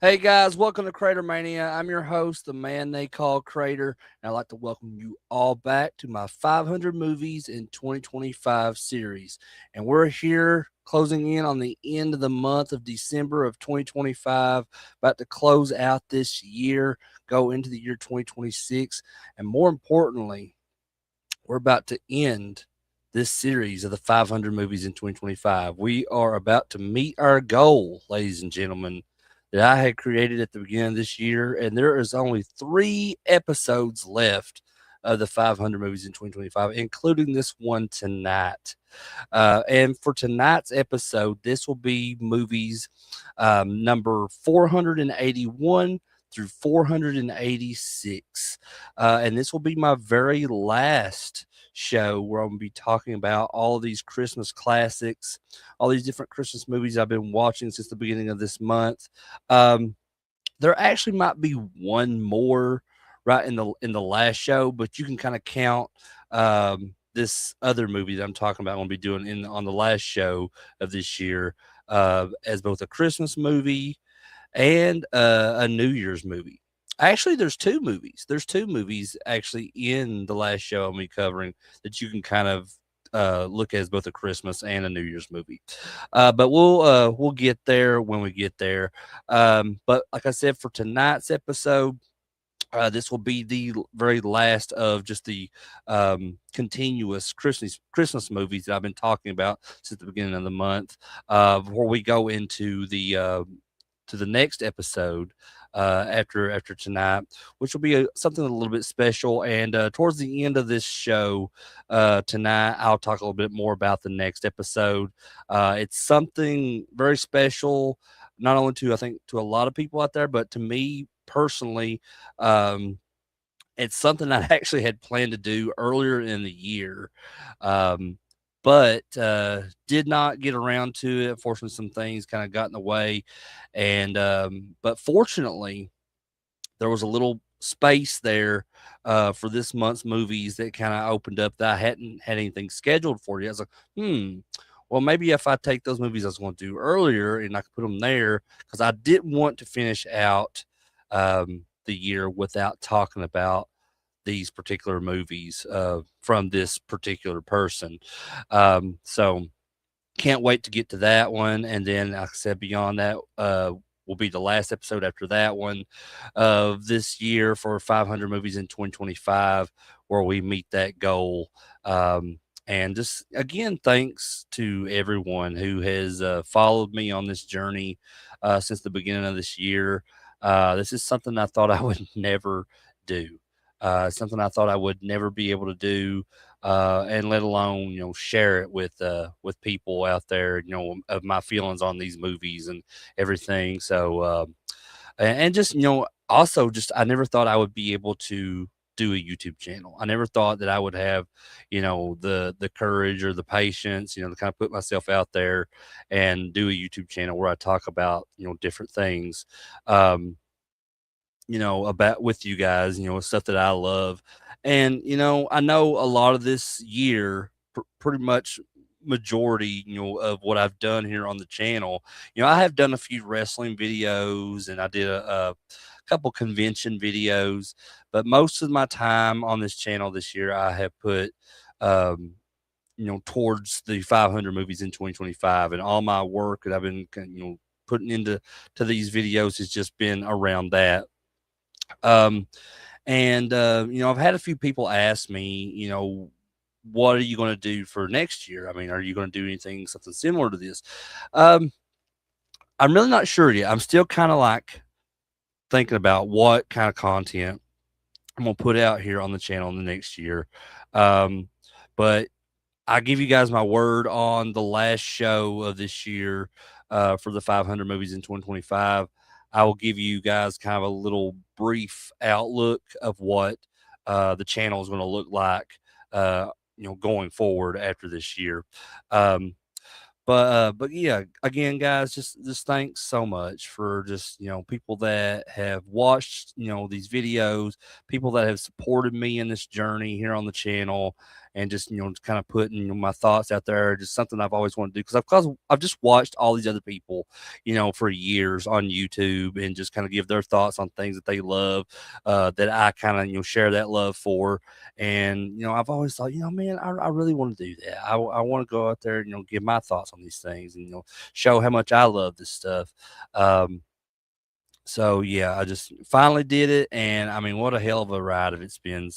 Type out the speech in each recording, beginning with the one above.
Hey guys, welcome to CraterMania. I'm your host, the man they call Crater, and I'd like to welcome you all back to my 500 movies in 2025 series. And we're here closing in on the end of the month of December of 2025, about to close out this year, go into the year 2026, and more importantly, we're about to end this series of the 500 movies in 2025. We are about to meet our goal, ladies and gentlemen, that I had created at the beginning of this year. And there is only 3 episodes left of the 500 movies in 2025, including this one tonight. And for tonight's episode, this will be movies number 481 through 486. And this will be my very last show where I'm going to be talking about all of these Christmas classics, all these different Christmas movies I've been watching since the beginning of this month. Um, there actually might be one more right in the last show, but you can kind of count this other movie that I'm talking about. I'm going to be doing on the last show of this year as both a Christmas movie and a New Year's movie. Actually, there's two movies. There's two movies actually in the last show I'm be covering that you can kind of look at as both a Christmas and a New Year's movie. But we'll get there when we get there. But like I said, for tonight's episode, this will be the very last of just the continuous Christmas movies that I've been talking about since the beginning of the month. Before we go into the to the next episode after tonight, which will be something a little bit special. And towards the end of this show tonight, I'll talk a little bit more about the next episode. It's something very special, not only to I think to a lot of people out there, but to me personally. It's something I actually had planned to do earlier in the year. Um, but did not get around to it. Unfortunately, some things kind of got in the way, and but fortunately, there was a little space there for this month's movies that kind of opened up that I hadn't had anything scheduled for you. I was like, well, maybe if I take those movies I was going to do earlier and I could put them there because I didn't want to finish out the year without talking about these particular movies from this particular person. So can't wait to get to that one. And then, like I said, beyond that, will be the last episode after that one of this year for 500 movies in 2025, where we meet that goal. And just again, thanks to everyone who has followed me on this journey since the beginning of this year. This is something I thought I would never do. Something I thought I would never be able to do, and let alone share it with people out there, of my feelings on these movies and everything. So and just also just I never thought I would be able to do a YouTube channel. I never thought that I would have the courage or the patience to kind of put myself out there and do a YouTube channel where I talk about different things. About with you guys, stuff that I love. And, I know a lot of this year, pretty much majority, of what I've done here on the channel, I have done a few wrestling videos and I did a couple convention videos, but most of my time on this channel this year, I have put, towards the 500 movies in 2025, and all my work that I've been, putting into these videos has just been around that. um, and I've had a few people ask me, what are you going to do for next year? I mean, are you going to do anything, something similar to this? Um, I'm really not sure yet. I'm still kind of like thinking about what kind of content I'm going to put out here on the channel in the next year. Um, but I give you guys my word on the last show of this year for the 500 movies in 2025. I will give you guys kind of a little brief outlook of what the channel is going to look like, going forward after this year. Um, but yeah, again, guys, just thanks so much for just people that have watched these videos, people that have supported me in this journey here on the channel, and just kind of putting my thoughts out there. Just something I've always wanted to do because I've just watched all these other people for years on YouTube and just kind of give their thoughts on things that they love, that I kind of share that love for. And I've always thought, man, I really want to do that. I want to go out there, give my thoughts on these things, and show how much I love this stuff. So yeah, I just finally did it, and I mean, what a hell of a ride it's been,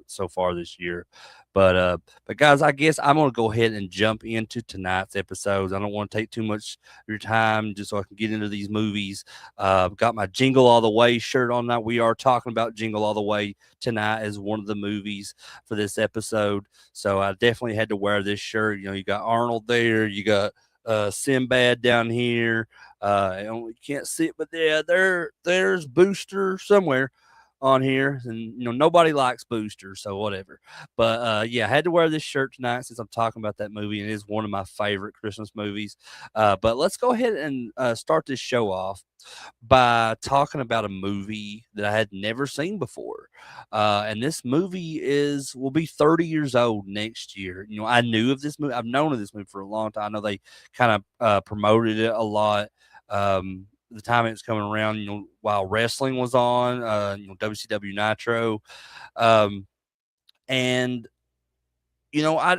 so far this year. But guys, I guess I'm gonna go ahead and jump into tonight's episodes. I don't want to take too much of your time, just so I can get into these movies. I've got my Jingle All The Way shirt on now. We are talking about Jingle All The Way tonight as one of the movies for this episode. So I definitely had to wear this shirt. You got Arnold there, you got Sinbad down here. You can't see it, but yeah, there's Booster somewhere on here, and nobody likes Booster, so whatever. But yeah, I had to wear this shirt tonight since I'm talking about that movie, and it is one of my favorite Christmas movies. But let's go ahead and start this show off by talking about a movie that I had never seen before. And this movie will be 30 years old next year. I knew of this movie. I've known of this movie for a long time. I know they kind of promoted it a lot. The time it was coming around, while wrestling was on, WCW Nitro. And, you know, I,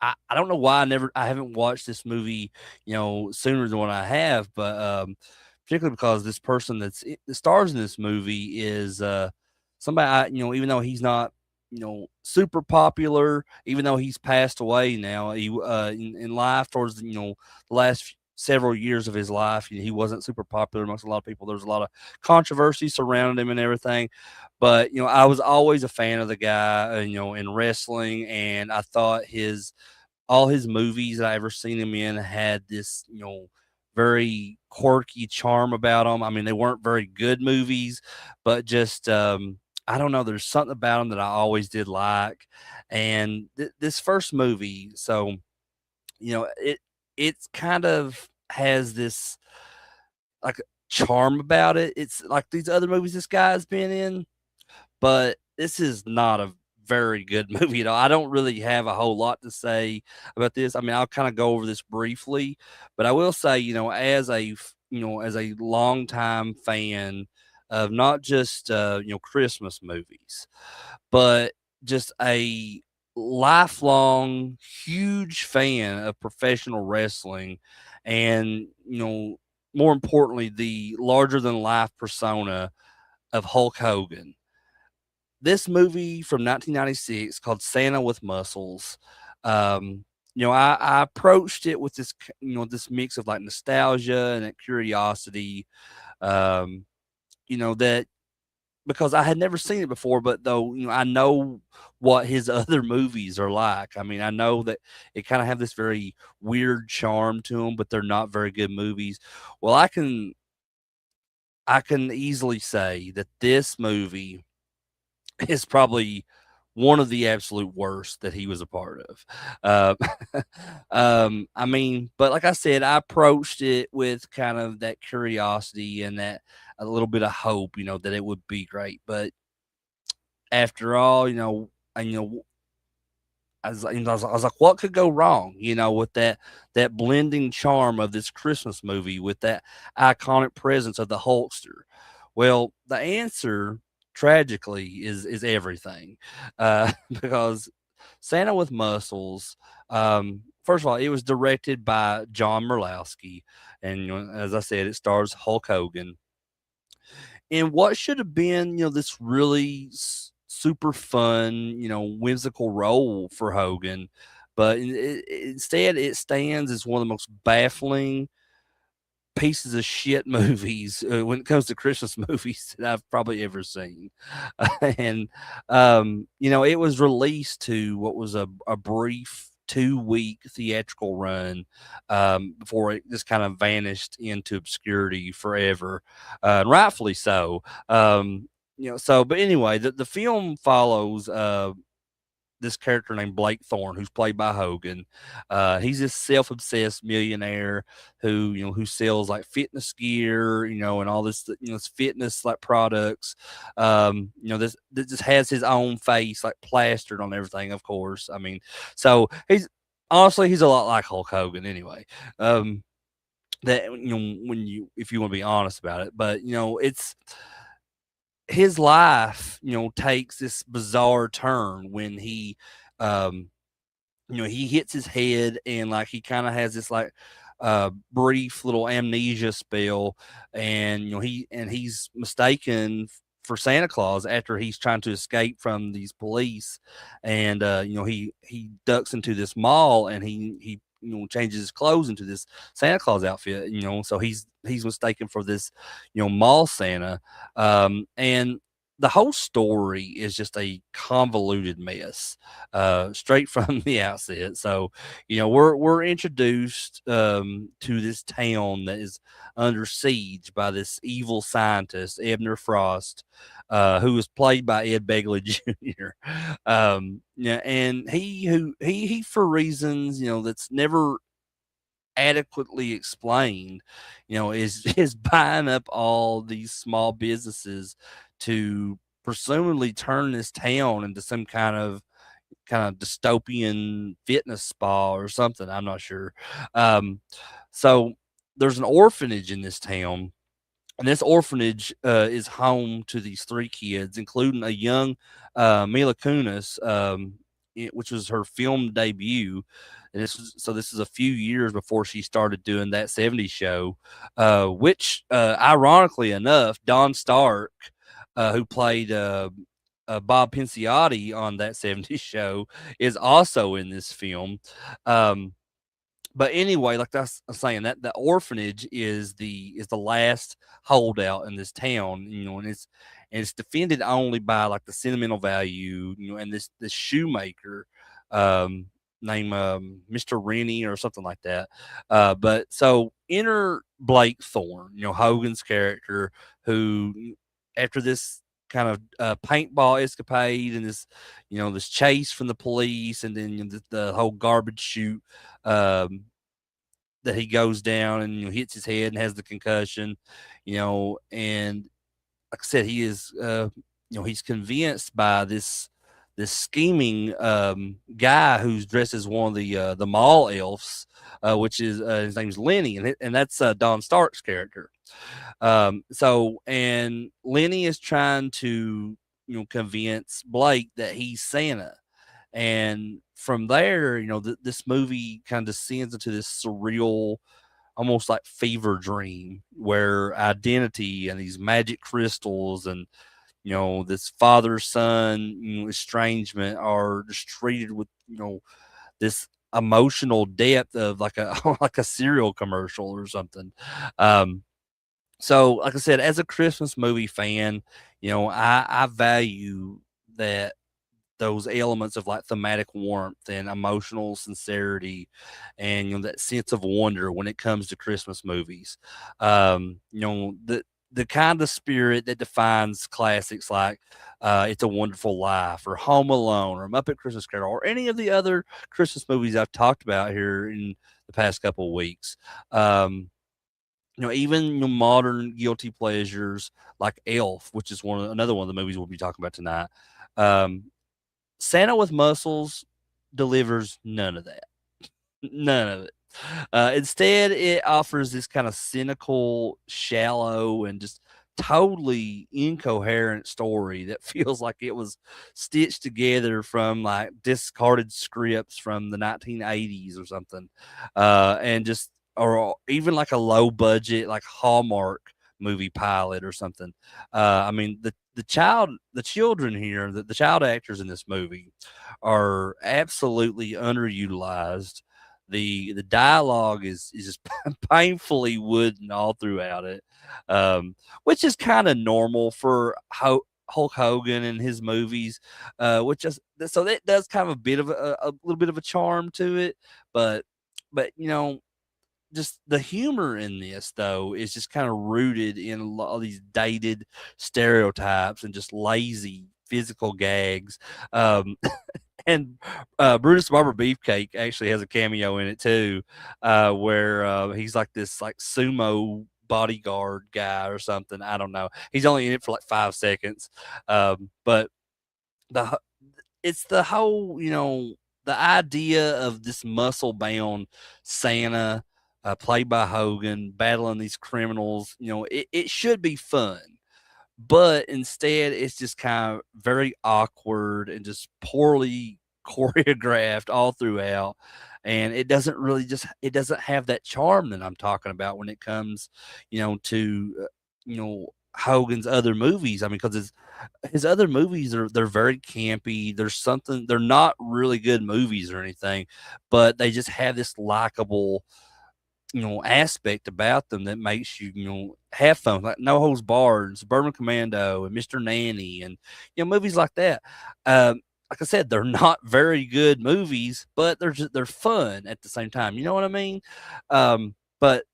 I don't know why I haven't watched this movie, sooner than what I have, but particularly because this person that stars in this movie is somebody even though he's not super popular, even though he's passed away now, he in life towards the last several years of his life, he wasn't super popular amongst a lot of people. There's a lot of controversy surrounding him and everything, but I was always a fan of the guy, in wrestling, and I thought all his movies that I ever seen him in had this, very quirky charm about them. I mean, they weren't very good movies, but just I don't know. There's something about them that I always did like. And this first movie, so it kind of has this like charm about it. It's like these other movies this guy's been in, but this is not a very good movie at all. I don't really have a whole lot to say about this. I mean, I'll kind of go over this briefly, but I will say, as a longtime fan of not just Christmas movies, but just a lifelong huge fan of professional wrestling, and more importantly, the larger than life persona of Hulk Hogan. This movie from 1996 called Santa with Muscles. I approached it with this mix of like nostalgia and that curiosity. Um, that because I had never seen it before, but though I know what his other movies are like. I mean, I know that it kind of have this very weird charm to them, but they're not very good movies. Well, I can easily say that this movie is probably one of the absolute worst that he was a part of. I mean, but like I said, I approached it with kind of that curiosity and that a little bit of hope, that it would be great. But after all, I I was like, what could go wrong, with that blending charm of this Christmas movie with that iconic presence of the Hulkster? Well, the answer, tragically, is everything, because Santa with Muscles. First of all, it was directed by John Murlowski, and as I said, it stars Hulk Hogan in what should have been, this really super fun, whimsical role for Hogan. But instead, it stands as one of the most baffling pieces of shit movies when it comes to Christmas movies that I've probably ever seen. And, it was released to what was a brief 2-week theatrical run, before it just kind of vanished into obscurity forever, and rightfully so. But anyway, the film follows this character named Blake Thorne, who's played by Hogan. He's this self-obsessed millionaire who sells like fitness gear, and all this, this fitness like products. This just has his own face like plastered on everything. Of course, I mean, so he's a lot like Hulk Hogan anyway. That when if you want to be honest about it, but it's his life, takes this bizarre turn when um, he hits his head and like he kind of has this like brief little amnesia spell, and he's mistaken for Santa Claus after he's trying to escape from these police, and he ducks into this mall and he changes his clothes into this Santa Claus outfit, so he's mistaken for this mall Santa, and the whole story is just a convoluted mess, straight from the outset. So, we're introduced to this town that is under siege by this evil scientist, Ebner Frost, who was played by Ed Begley Jr. Yeah, and he for reasons that's never adequately explained, is is buying up all these small businesses to presumably turn this town into some kind of dystopian fitness spa or something. I'm not sure. Um, so there's an orphanage in this town, and this orphanage is home to these three kids, including a young Mila Kunis, which was her film debut. And this is a few years before she started doing that '70s show, which, ironically enough, Don Stark, who played Bob Pinciotti on that '70s show, is also in this film. Um, but anyway, like that's I'm saying, that the orphanage is the last holdout in this town, and it's defended only by like the sentimental value, and this shoemaker, um, named Mr. Rennie or something like that. But so enter Blake Thorne, Hogan's character, who after this kind of paintball escapade and this chase from the police, and then the whole garbage chute, um, that he goes down and hits his head and has the concussion, and like I said, he is he's convinced by this scheming guy who's dressed as one of the mall elves, which is his name's Lenny, and that's Don Stark's character. And Lenny is trying to convince Blake that he's Santa, and from there, this movie kind of descends into this surreal, almost like fever dream, where identity and these magic crystals and this father son estrangement are just treated with this emotional depth of like a like a cereal commercial or something. So, like I said, as a Christmas movie fan, I value that those elements of like thematic warmth and emotional sincerity, and that sense of wonder when it comes to Christmas movies. The kind of spirit that defines classics like It's a Wonderful Life or Home Alone or Muppet Christmas Carol or any of the other Christmas movies I've talked about here in the past couple of weeks. Even modern guilty pleasures like Elf, which is another one of the movies we'll be talking about tonight. Um, Santa with Muscles delivers none of that. None of it. Instead, it offers this kind of cynical, shallow, and just totally incoherent story that feels like it was stitched together from like discarded scripts from the 1980s or something, and just or even like a low budget like Hallmark movie pilot or something. I mean the children here, the child actors in this movie are absolutely underutilized. The dialogue is just painfully wooden all throughout it, which is kind of normal for Hulk Hogan and his movies, which is so that does kind of a bit of a little bit of a charm to it, but just the humor in this though is just kind of rooted in a lot of these dated stereotypes and just lazy physical gags. Um, And Brutus Barber Beefcake actually has a cameo in it too, where he's like this like sumo bodyguard guy or something. I don't know. He's only in it for like 5 seconds, but the it's the whole, the idea of this muscle bound Santa, played by Hogan, battling these criminals. It should be fun, but instead it's just kind of very awkward and just poorly choreographed all throughout. And it doesn't have that charm that I'm talking about when it comes, to Hogan's other movies. I mean, because his other movies they're very campy. They're not really good movies or anything, but they just have this likable, aspect about them that makes you, have fun, like No Holds Barred, Suburban Commando, and Mr. Nanny, and movies like that. Like I said, they're not very good movies, but they're fun at the same time. You know what I mean? But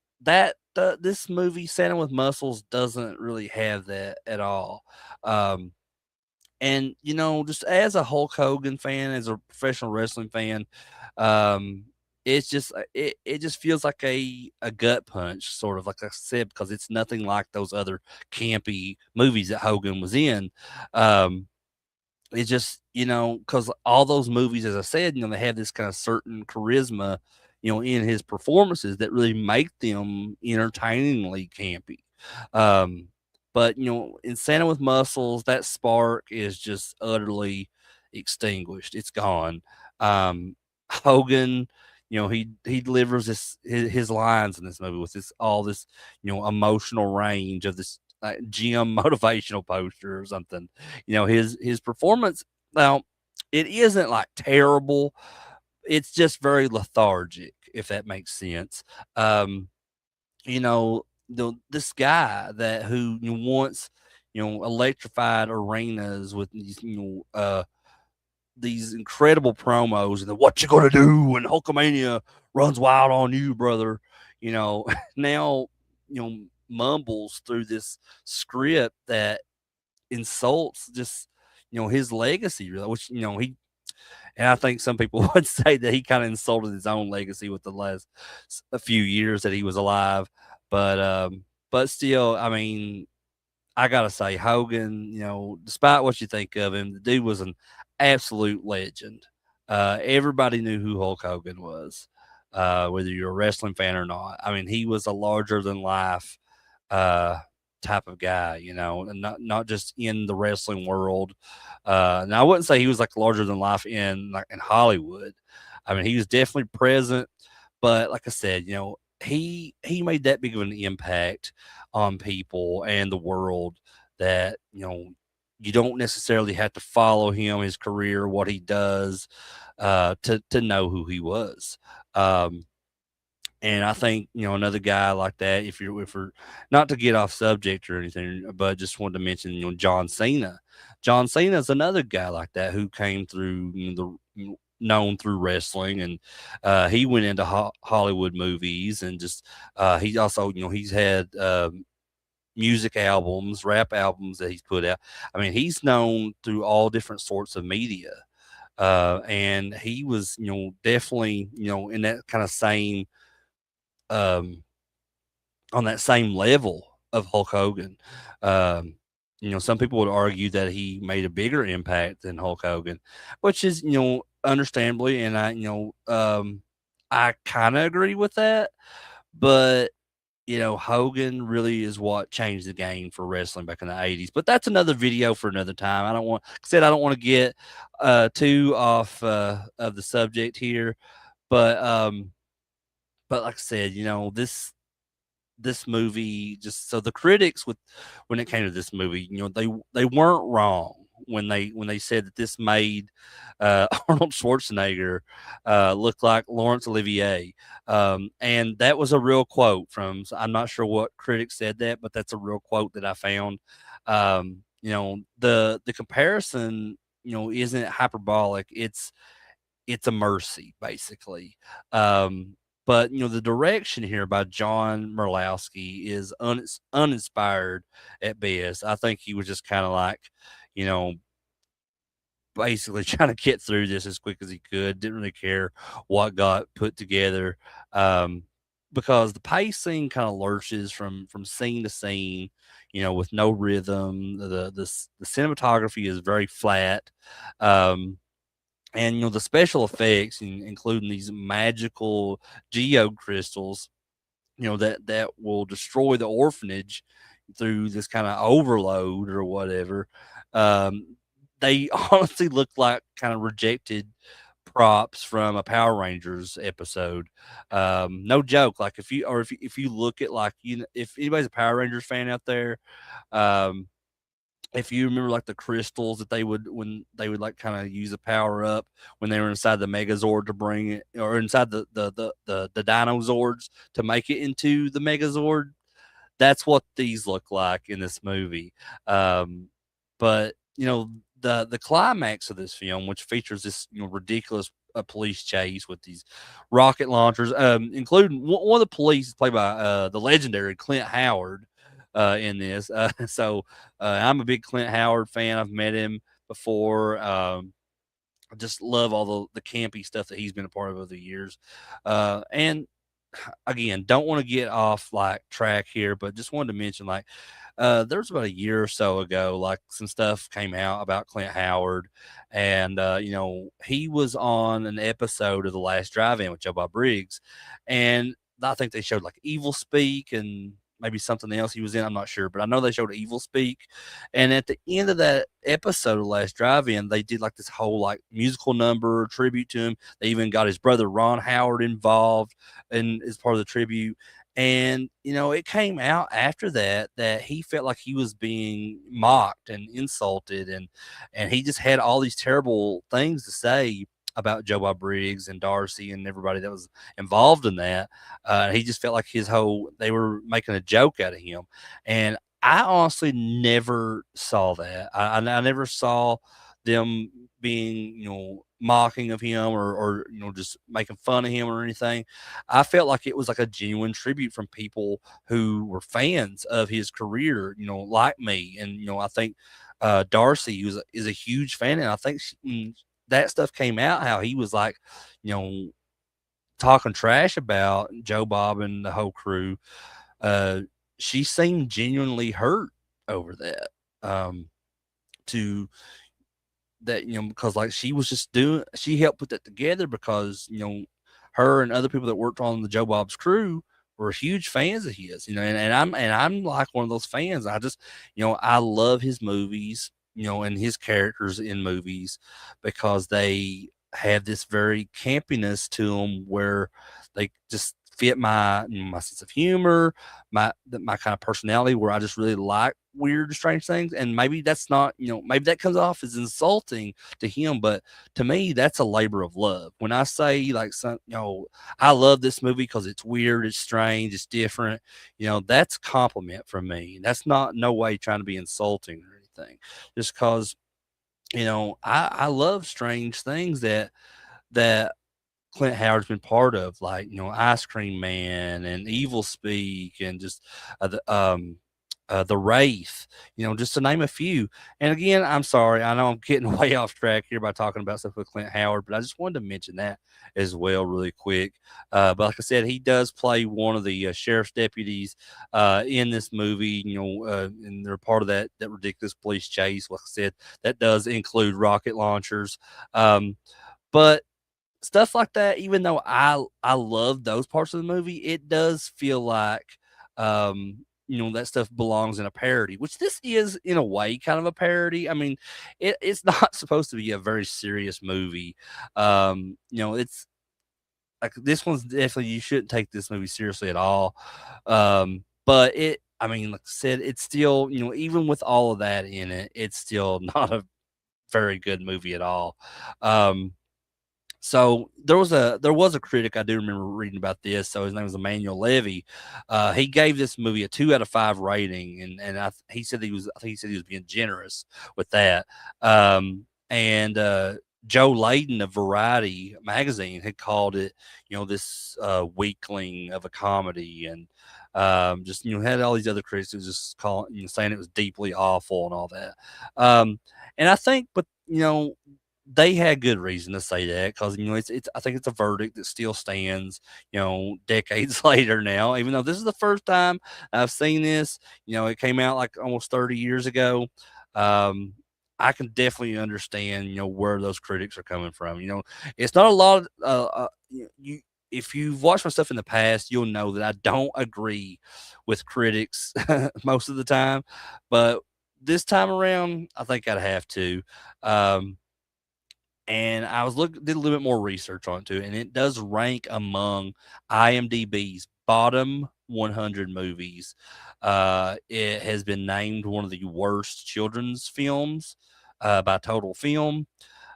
this movie, Santa with Muscles, doesn't really have that at all. Um, and just as a Hulk Hogan fan, as a professional wrestling fan, um, it just feels like a gut punch, sort of like I said, because it's nothing like those other campy movies that Hogan was in. Um, it's just, because all those movies, as I said, they have this kind of certain charisma, in his performances that really make them entertainingly campy. Um, but, in Santa with Muscles, that spark is just utterly extinguished. It's gone. Hogan, he delivers his lines in this movie with this emotional range of this gym motivational poster or something. His performance, now, it isn't like terrible. It's just very lethargic, if that makes sense. Um, this guy that who once electrified arenas with these incredible promos, and then what you gonna do when Hulkamania runs wild on you, brother. Now mumbles through this script that insults just his legacy, really, which he and I think some people would say that he kind of insulted his own legacy with the last a few years that he was alive. But still, I mean, I gotta say, Hogan, despite what you think of him, the dude was an absolute legend. Everybody knew who Hulk Hogan was, whether you're a wrestling fan or not. I mean, he was a larger than life uh, type of guy, and not just in the wrestling world. Now, I wouldn't say he was like larger than life in Hollywood. I mean, he was definitely present, but like I said, he made that big of an impact on people and the world that you don't necessarily have to follow him, his career, what he does, to know who he was. Um, and I think, another guy like that, if we're not to get off subject or anything, but just wanted to mention, John Cena. John Cena is another guy like that who came through, known through wrestling, and he went into Hollywood movies, and just he also, he's had music albums, rap albums that he's put out. I mean, he's known through all different sorts of media. And he was, definitely, in that kind of same um, on that same level of Hulk Hogan. Um, some people would argue that he made a bigger impact than Hulk Hogan, which is, understandably, and I kind of agree with that. But Hogan really is what changed the game for wrestling back in the '80s. But that's another video for another time. I don't want to get too off of the subject here, but like I said, this movie, just so the critics, with when it came to this movie, they weren't wrong when they said that this made Arnold Schwarzenegger look like Laurence Olivier. And that was a real quote from, I'm not sure what critic said that, but that's a real quote that I found. The comparison, isn't hyperbolic. It's a mercy, basically. Um, but the direction here by John Merlowski is uninspired at best. I think he was just kind of like, you know, basically trying to get through this as quick as he could. Didn't really care what got put together, um, because the pacing kind of lurches from scene to scene, with no rhythm. The cinematography is very flat. Um, and the special effects, including these magical geo crystals, that will destroy the orphanage through this kind of overload or whatever. Um, they honestly look like kind of rejected props from a Power Rangers episode. No joke. Like if you look at, like, if anybody's a Power Rangers fan out there, um, if you remember, like, the crystals that they would when they would, like, kinda use a power up when they were inside the Megazord to bring it, or inside the Dinozords to make it into the Megazord, that's what these look like in this movie. But, the climax of this film, which features this, ridiculous, police chase with these rocket launchers, including one of the police is played by, the legendary Clint Howard, in this. So, I'm a big Clint Howard fan. I've met him before. I just love all the campy stuff that he's been a part of over the years. And again, don't want to get off, like, track here, but just wanted to mention, like, there was about a year or so ago, like, some stuff came out about Clint Howard, and he was on an episode of The Last Drive-In with Joe Bob Briggs, and I think they showed, like, Evil Speak and maybe something else he was in. I'm not sure, but I know they showed Evil Speak. And at the end of that episode of Last Drive-In, they did, like, this whole, like, musical number tribute to him. They even got his brother Ron Howard involved and as part of the tribute. And it came out after that he felt like he was being mocked and insulted, and he just had all these terrible things to say about Joe Bob Briggs and Darcy and everybody that was involved in that. He just felt like they were making a joke out of him. And I honestly never saw that. I never saw them being, mocking of him, or just making fun of him or anything. I felt like it was like a genuine tribute from people who were fans of his career, like me. And, I think Darcy is a huge fan. And I think that stuff came out, how he was, like, you know, talking trash about Joe Bob and the whole crew. Uh, she seemed genuinely hurt over that. To that, because, like, she helped put that together because, her and other people that worked on the Joe Bob's crew were huge fans of his, and I'm like one of those fans. I just, I love his movies, and his characters in movies, because they have this very campiness to them, where they just fit my sense of humor, my kind of personality, where I just really like weird, strange things. And maybe that's not, maybe that comes off as insulting to him, but to me, that's a labor of love. When I say, like, I love this movie because it's weird, it's strange, it's different, that's a compliment from me. That's not no way trying to be insulting or anything. Just because, I love strange things that Clint Howard's been part of, like, Ice Cream Man and Evil Speak, and just the Wraith, just to name a few. And again, I'm sorry, I know I'm getting way off track here by talking about stuff with Clint Howard, but I just wanted to mention that as well, really quick. But like I said, he does play one of the sheriff's deputies in this movie, and they're part of that ridiculous police chase. Like I said, that does include rocket launchers. But stuff like that, even though I love those parts of the movie, it does feel like, that stuff belongs in a parody, which this is, in a way, kind of a parody. I mean, it's not supposed to be a very serious movie. It's like, this one's definitely, you shouldn't take this movie seriously at all. But I mean, like I said, it's still, even with all of that in it, it's still not a very good movie at all. So there was a critic, I do remember reading about this. So his name was Emmanuel Levy. He gave this movie a 2 out of 5 rating, and he said I think he said he was being generous with that. And Joe Layden of Variety magazine had called it, this weakling of a comedy, and just, had all these other critics who just saying it was deeply awful and all that. And I think, but they had good reason to say that because it's I think it's a verdict that still stands, decades later now. Even though this is the first time I've seen this, it came out like almost 30 years ago. Um, I can definitely understand, where those critics are coming from. It's not a lot. You if you've watched my stuff in the past, you'll know that I don't agree with critics most of the time, but this time around, I think I'd have to. Um, and I was did a little bit more research on it too, and it does rank among IMDb's bottom 100 movies. It has been named one of the worst children's films by Total Film.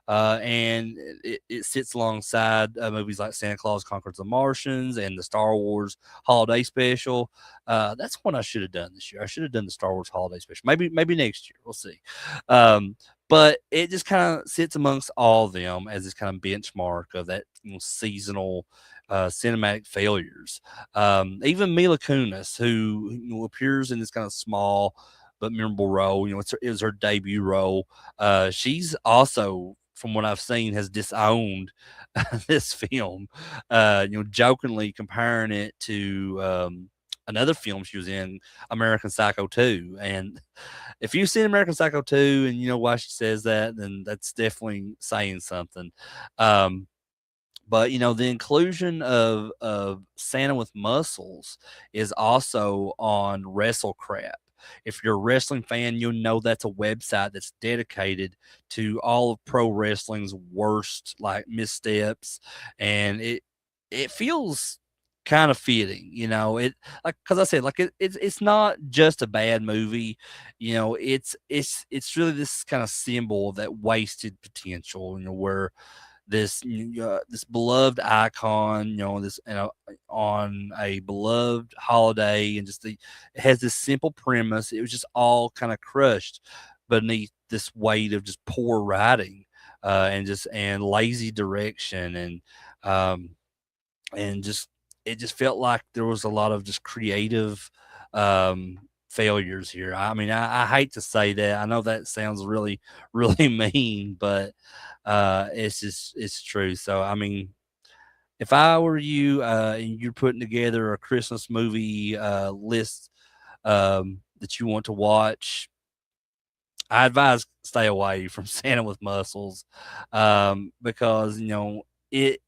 And it sits alongside movies like Santa Claus Conquers the Martians and the Star Wars Holiday Special. That's one I should have done this year. I should have done the Star Wars Holiday Special. Maybe next year. We'll see. Um, but it just kind of sits amongst all of them as this kind of benchmark of that seasonal cinematic failures. Even Mila Kunis, who appears in this kind of small but memorable role, it was her debut role. She's also, from what I've seen, has disowned this film, jokingly comparing it to another film she was in, American Psycho 2. And if you've seen American Psycho 2 and you know why she says that, then that's definitely saying something. Um, but the inclusion of Santa with muscles is also on WrestleCrap. If you're a wrestling fan, you'll know that's a website that's dedicated to all of pro wrestling's worst like missteps, and it feels kind of fitting, it like because I said like it's not just a bad movie, it's really this kind of symbol of that wasted potential, where this beloved icon, this on a beloved holiday, and just it has this simple premise. It was just all kind of crushed beneath this weight of just poor writing, and lazy direction, um, and just it just felt like there was a lot of just creative failures here. I mean, I hate to say that. I know that sounds really, really mean, but it's true. So I mean, if I were you and you're putting together a Christmas movie list that you want to watch, I advise stay away from Santa with Muscles, because it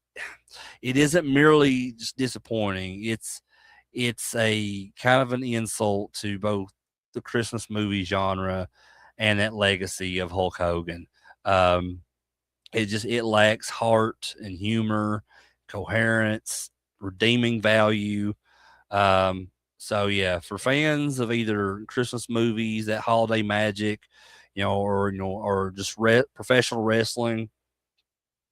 it isn't merely just disappointing. It's a kind of an insult to both the Christmas movie genre and that legacy of Hulk Hogan. Um, it lacks heart and humor, coherence, redeeming value. So yeah, for fans of either Christmas movies, that holiday magic, or just professional wrestling,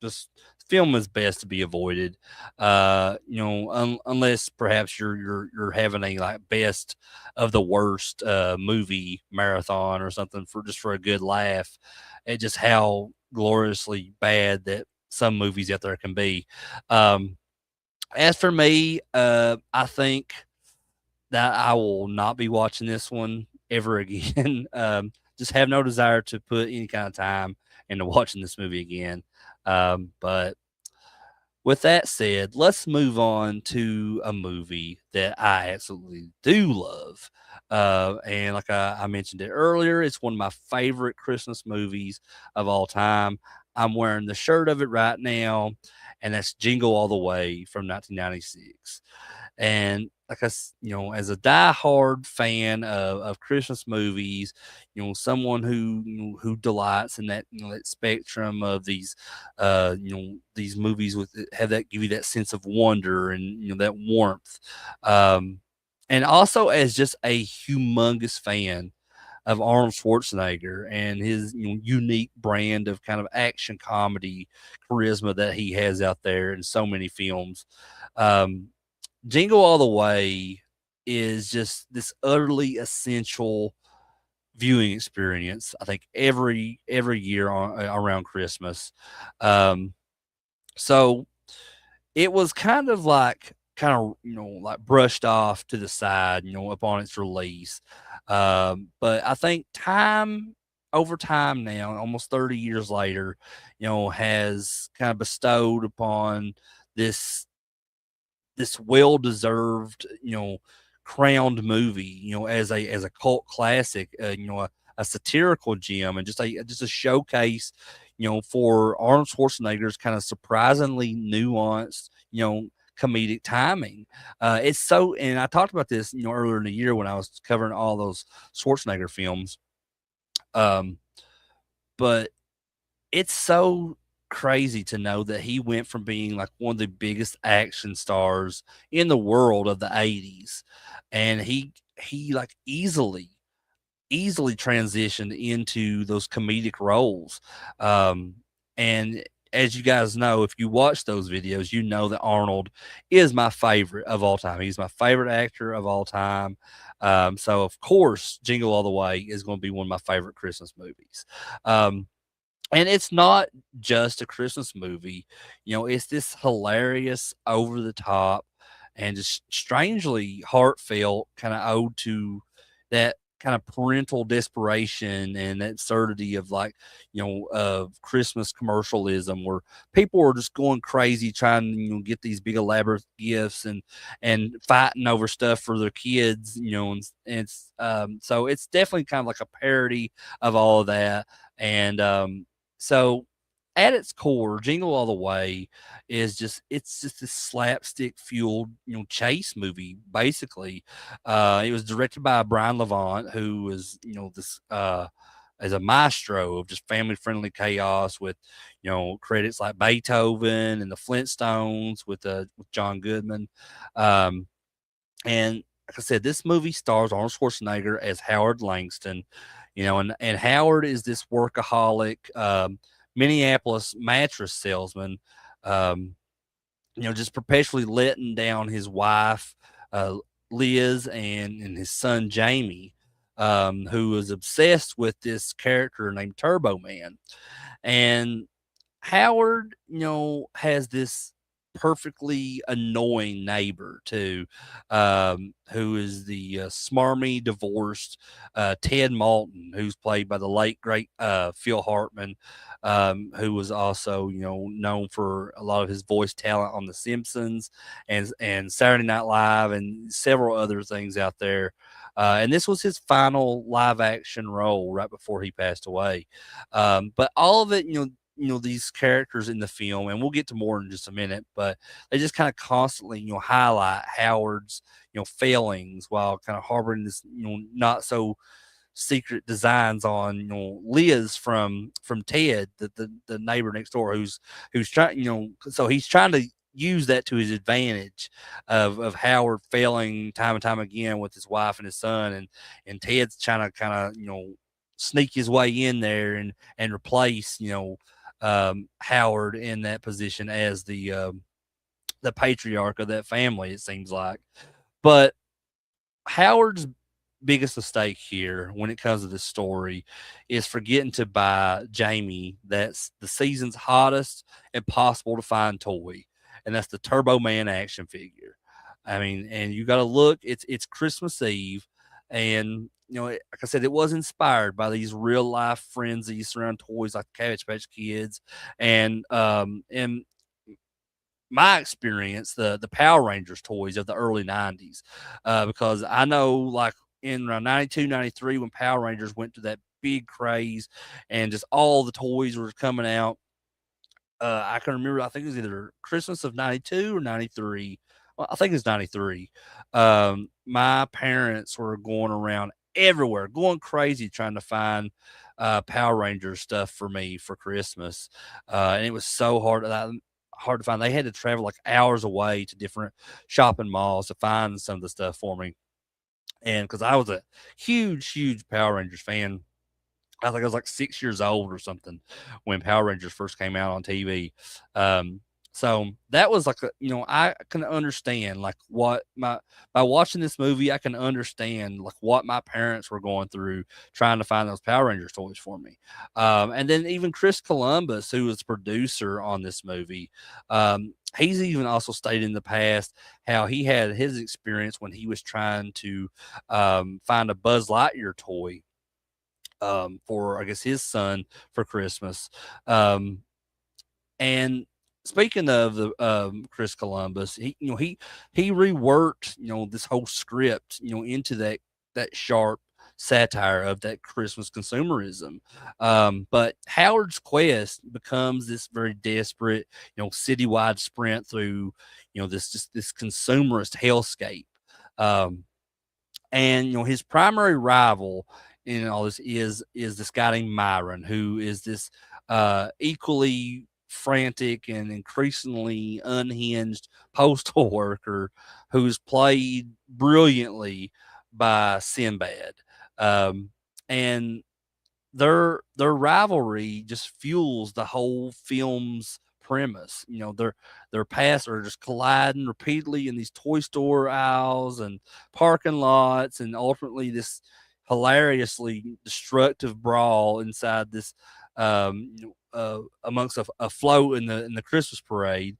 just film is best to be avoided. Unless perhaps you're having a like best of the worst movie marathon or something for a good laugh at just how gloriously bad that some movies out there can be. Um, as for me, I think that I will not be watching this one ever again. Just have no desire to put any kind of time into watching this movie again. But with that said, let's move on to a movie that I absolutely do love. And like I mentioned it earlier, it's one of my favorite Christmas movies of all time. I'm wearing the shirt of it right now, and that's Jingle All the Way from 1996. And as a diehard fan of Christmas movies, someone who delights in that spectrum of these movies with have that give you that sense of wonder and that warmth, and also as just a humongous fan of Arnold Schwarzenegger and his unique brand of kind of action comedy charisma that he has out there in so many films. Um, Jingle All the Way is just this utterly essential viewing experience. I think every year around Christmas. Um, so it was kind of like brushed off to the side, upon its release. But I think time over time now, almost 30 years later, has kind of bestowed upon this this well deserved, crowned movie, as a cult classic, a satirical gem, and just a showcase, for Arnold Schwarzenegger's kind of surprisingly nuanced, comedic timing. It's so, and I talked about this, earlier in the year when I was covering all those Schwarzenegger films. Um, but it's so crazy to know that he went from being like one of the biggest action stars in the world of the 80s, and he like easily transitioned into those comedic roles. Um, and as you guys know, if you watch those videos, you know that Arnold is my favorite of all time. He's my favorite actor of all time. So of course, Jingle All the Way is going to be one of my favorite Christmas movies. Um, and it's not just a Christmas movie, it's this hilarious, over the top, and just strangely heartfelt kind of ode to that kind of parental desperation and that absurdity of, like, of Christmas commercialism, where people are just going crazy trying to, get these big elaborate gifts and fighting over stuff for their kids, and it's so it's definitely kind of like a parody of all of that. And so at its core, Jingle All the Way it's just this slapstick fueled, chase movie, basically. It was directed by Brian Levant, who was, this as a maestro of just family friendly chaos with, credits like Beethoven and the Flintstones with John Goodman. Um, and like I said, this movie stars Arnold Schwarzenegger as Howard Langston, and Howard is this workaholic, Minneapolis mattress salesman, um, just perpetually letting down his wife, uh, Liz, and his son Jamie, who is obsessed with this character named Turbo Man. And Howard, has this perfectly annoying neighbor too, who is the smarmy divorced Ted Malton, who's played by the late great Phil Hartman, who was also, known for a lot of his voice talent on The Simpsons and Saturday Night Live and several other things out there. And this was his final live action role right before he passed away. But all of it, these characters in the film, and we'll get to more in just a minute, but they just kind of constantly, highlight Howard's, failings while kind of harboring this, not so secret designs on, Liz from Ted, the neighbor next door, who's trying, so he's trying to use that to his advantage of Howard failing time and time again with his wife and his son, and Ted's trying to kind of, sneak his way in there and replace, Howard in that position as the patriarch of that family, it seems like. But Howard's biggest mistake here when it comes to this story is forgetting to buy Jamie that's the season's hottest and possible to find toy, and that's the Turbo Man action figure. I mean, and you got to look. It's Christmas Eve, and like I said, it was inspired by these real life frenzies around toys like Cabbage Patch Kids, and my experience, the Power Rangers toys of the early 90s, because I know, like, in around 92, 93, when Power Rangers went to that big craze and just all the toys were coming out. I can remember, I think it was either Christmas of 92 or 93. Well, I think it's 93. My parents were going around everywhere, going crazy trying to find Power Rangers stuff for me for Christmas. And it was so hard to find. They had to travel like hours away to different shopping malls to find some of the stuff for me. And because I was a huge Power Rangers fan, I think I was like 6 years old or something when Power Rangers first came out on TV. Um, so that was like I can understand like what my by watching this movie, I can understand like what my parents were going through trying to find those Power Rangers toys for me. And then even Chris Columbus, who was producer on this movie, he's even also stated in the past how he had his experience when he was trying to find a Buzz Lightyear toy, for I guess his son for Christmas. Um, and speaking of the Chris Columbus, he reworked this whole script into that sharp satire of that Christmas consumerism. But Howard's quest becomes this very desperate citywide sprint through this consumerist hellscape. Um, and his primary rival in all this is this guy named Myron, who is this equally frantic and increasingly unhinged postal worker who's played brilliantly by Sinbad. Um, and their rivalry just fuels the whole film's premise. Their paths are just colliding repeatedly in these toy store aisles and parking lots, and ultimately this hilariously destructive brawl inside this amongst a float in the Christmas parade.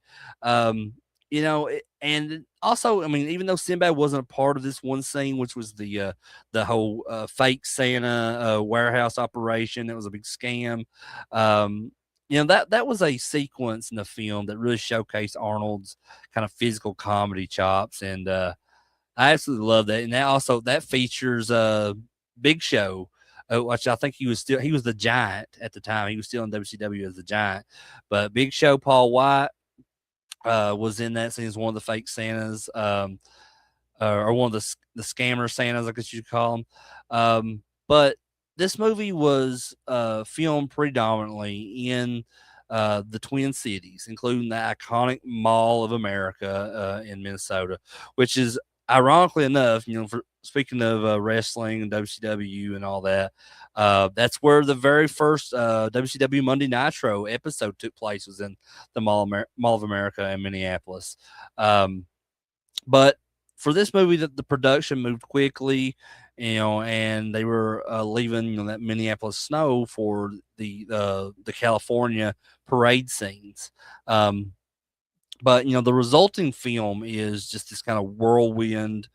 And also, I mean, even though Sinbad wasn't a part of this one scene, which was the whole fake Santa warehouse operation, that was a big scam. That was a sequence in the film that really showcased Arnold's kind of physical comedy chops, and I absolutely love that. And that features Big Show, which I think he was the Giant at the time. He was still in WCW as the Giant, but Big Show Paul White was in that scene as one of the fake Santas, or one of the scammer Santas, I guess you could call them. But this movie was filmed predominantly in the Twin Cities, including the iconic Mall of America in Minnesota, which is ironically enough, for speaking of wrestling and WCW and all that, that's where the very first WCW Monday Nitro episode took place, was in the Mall of America in Minneapolis. But for this movie, the production moved quickly, and they were leaving that Minneapolis snow for the California parade scenes. But the resulting film is just this kind of whirlwind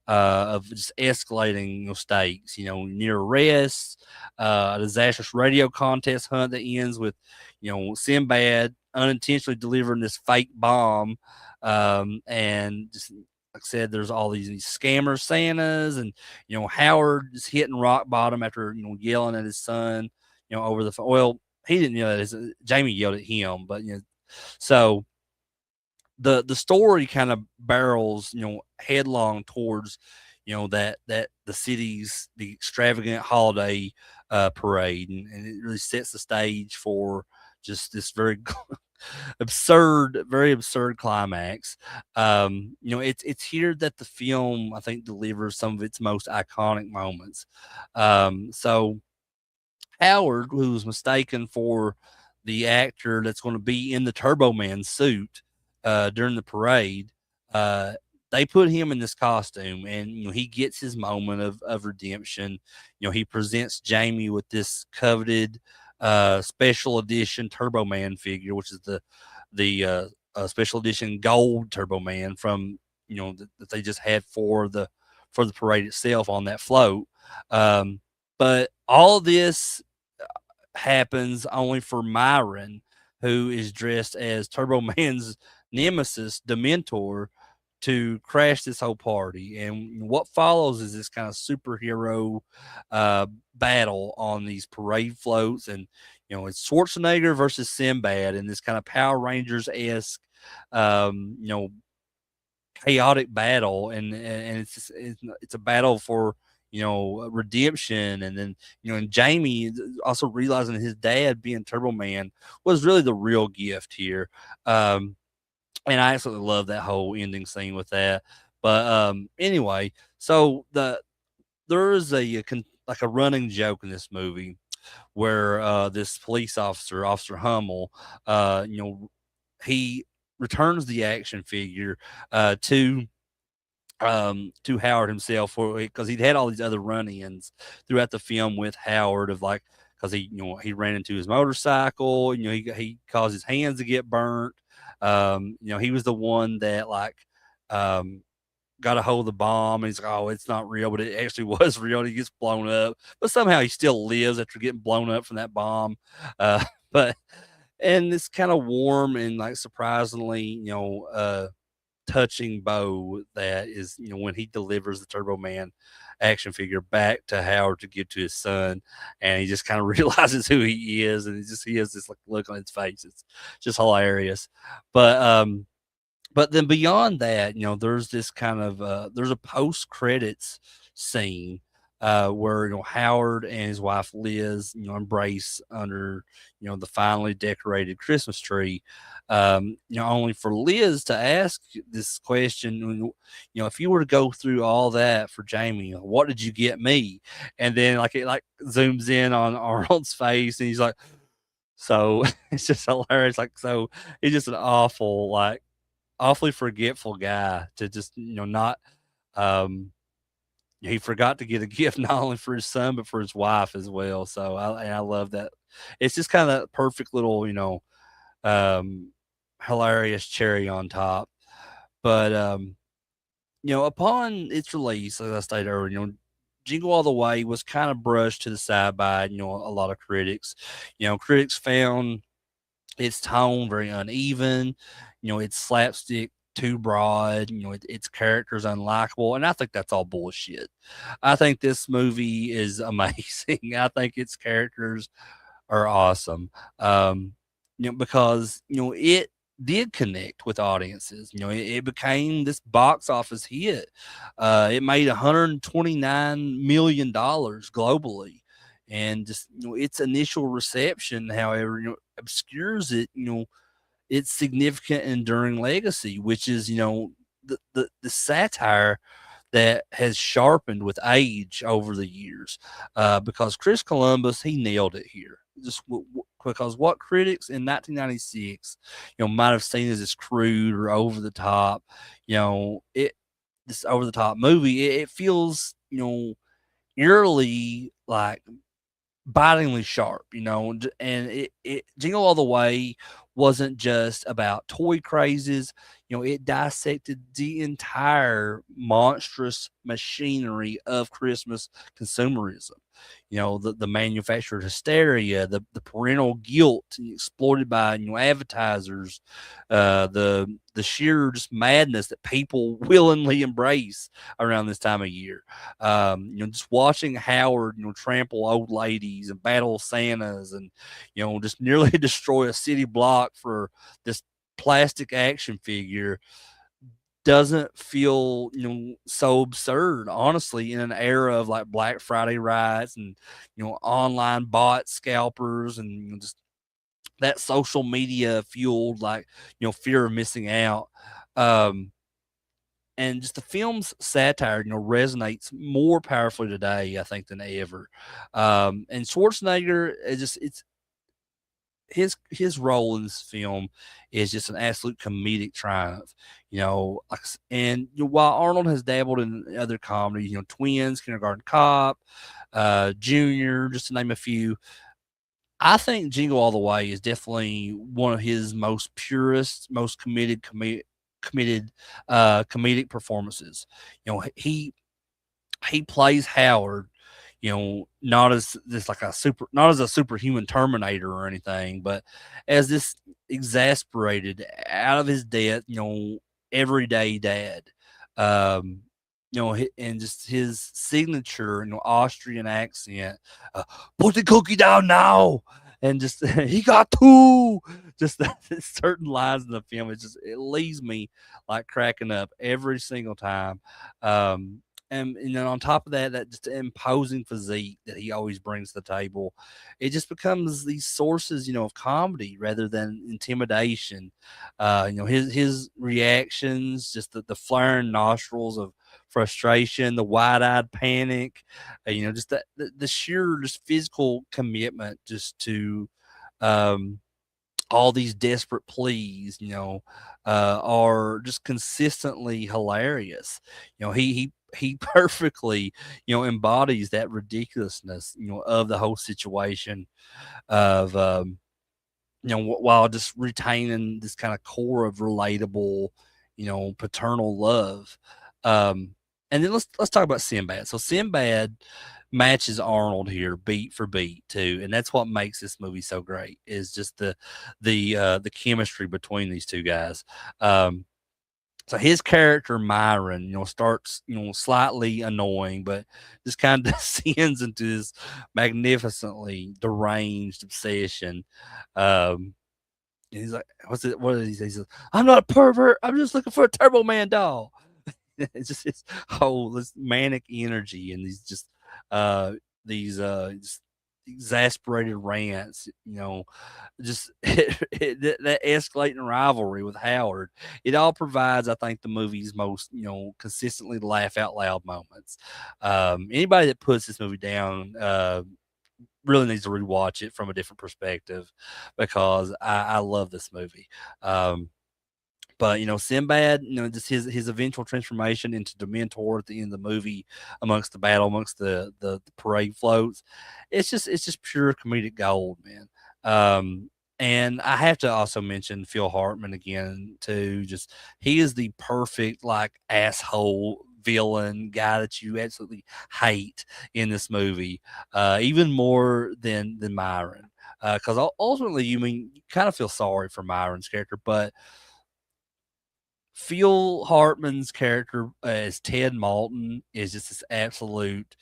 of just escalating stakes. Near arrests, a disastrous radio contest hunt that ends with Sinbad unintentionally delivering this fake bomb, and just like I said, there's all these scammer Santas, and Howard is hitting rock bottom after yelling at his son, over the phone. Well, he didn't yell at Jamie yelled at him, but so the story kind of barrels headlong towards that the city's the extravagant holiday parade, and it really sets the stage for just this very absurd climax. It's here that the film, I think, delivers some of its most iconic moments. So Howard, who was mistaken for the actor that's going to be in the Turbo Man suit during the parade, uh, they put him in this costume, and he gets his moment of redemption. He presents Jamie with this coveted special edition Turbo Man figure, which is the special edition gold Turbo Man from that they just had for the parade itself on that float. But all this happens only for Myron, who is dressed as Turbo Man's nemesis, Dementor, to crash this whole party. And what follows is this kind of superhero battle on these parade floats. And, it's Schwarzenegger versus Sinbad in this kind of Power Rangers esque, um, you know, chaotic battle. And it's a battle for, redemption. And then, and Jamie also realizing his dad being Turbo Man was really the real gift here. And I absolutely love that whole ending scene with that. But anyway, so there is like a running joke in this movie where this police officer, Officer Hummel, he returns the action figure to Howard himself, because he'd had all these other run-ins throughout the film with Howard, of like, because he ran into his motorcycle, he caused his hands to get burnt. He was the one that got a hold of the bomb, and he's like, "Oh, it's not real," but it actually was real. And he gets blown up, but somehow he still lives after getting blown up from that bomb. But and it's kind of warm and like surprisingly, touching bow that is, when he delivers the Turbo Man action figure back to Howard to give to his son, and he just kind of realizes who he is, and he has this like look on his face. It's just hilarious. But then beyond that, there's this kind of there's a post credits scene where Howard and his wife Liz embrace under the finely decorated Christmas tree. Only for Liz to ask this question, if you were to go through all that for Jamie, what did you get me? And then like it like zooms in on Arnold's face, and he's like, so it's just hilarious. Like so, he's just an awfully forgetful guy to just not he forgot to get a gift not only for his son but for his wife as well. So I love that. It's just kind of perfect little um hilarious cherry on top. But upon its release, as I stated earlier, Jingle All the Way was kind of brushed to the side by a lot of critics. Critics found its tone very uneven. It's slapstick too broad. Its characters unlikable, and I think that's all bullshit. I think this movie is amazing. I think its characters are awesome. Because it did connect with audiences. It became this box office hit. It made $129 million globally, and just its initial reception, however, obscures it. Its significant enduring legacy, which is the satire that has sharpened with age over the years. Because Chris Columbus, he nailed it here. Just because what critics in 1996, might have seen as this crude or over the top, this over the top movie, it feels, eerily like bitingly sharp, and it Jingle All the Way wasn't just about toy crazes. It dissected the entire monstrous machinery of Christmas consumerism. The manufactured hysteria, the parental guilt exploited by advertisers, the sheer just madness that people willingly embrace around this time of year. Just watching Howard, trample old ladies and battle Santas, and just nearly destroy a city block for this plastic action figure doesn't feel so absurd, honestly, in an era of like Black Friday riots and online bot scalpers, and just that social media fueled like fear of missing out. um and just the film's satire, resonates more powerfully today, I think, than ever. And Schwarzenegger, it's his role in this film is just an absolute comedic triumph. And while Arnold has dabbled in other comedies, Twins, Kindergarten Cop, Junior, just to name a few, I think Jingle All the Way is definitely one of his most purest, most comedic performances. He plays Howard, not as this like not as a superhuman Terminator or anything, but as this exasperated, out of his depth, everyday dad. Um, and just his signature, Austrian accent. Put the cookie down now, and just he got two. Just certain lines in the film, it leaves me like cracking up every single time. Um, and then on top of that, that just imposing physique that he always brings to the table, it just becomes these sources, of comedy rather than intimidation. His reactions, just the flaring nostrils of frustration, the wide-eyed panic, just the sheer just physical commitment just to um all these desperate pleas, are just consistently hilarious. He perfectly, embodies that ridiculousness, of the whole situation of, while just retaining this kind of core of relatable, paternal love. Um, and then let's talk about Sinbad. So Sinbad matches Arnold here beat for beat too, and that's what makes this movie so great is just the chemistry between these two guys. So his character Myron, starts slightly annoying, but just kind of descends into this magnificently deranged obsession. Um, and he's like, "What's it? What is he say?" He says, "I'm not a pervert. I'm just looking for a Turbo Man doll." It's just this whole this manic energy and uh these exasperated rants, just that escalating rivalry with Howard. It all provides, I think, the movie's most consistently laugh out loud moments. Anybody that puts this movie down really needs to rewatch it from a different perspective because I love this movie. But Sinbad, just his eventual transformation into Dementor at the end of the movie, amongst the battle, amongst the parade floats, it's just pure comedic gold, man. And I have to also mention Phil Hartman again too. Just he is the perfect like asshole villain guy that you absolutely hate in this movie, even more than Myron. Because ultimately, you kind of feel sorry for Myron's character, but Phil Hartman's character as Ted Malton is just this absolute,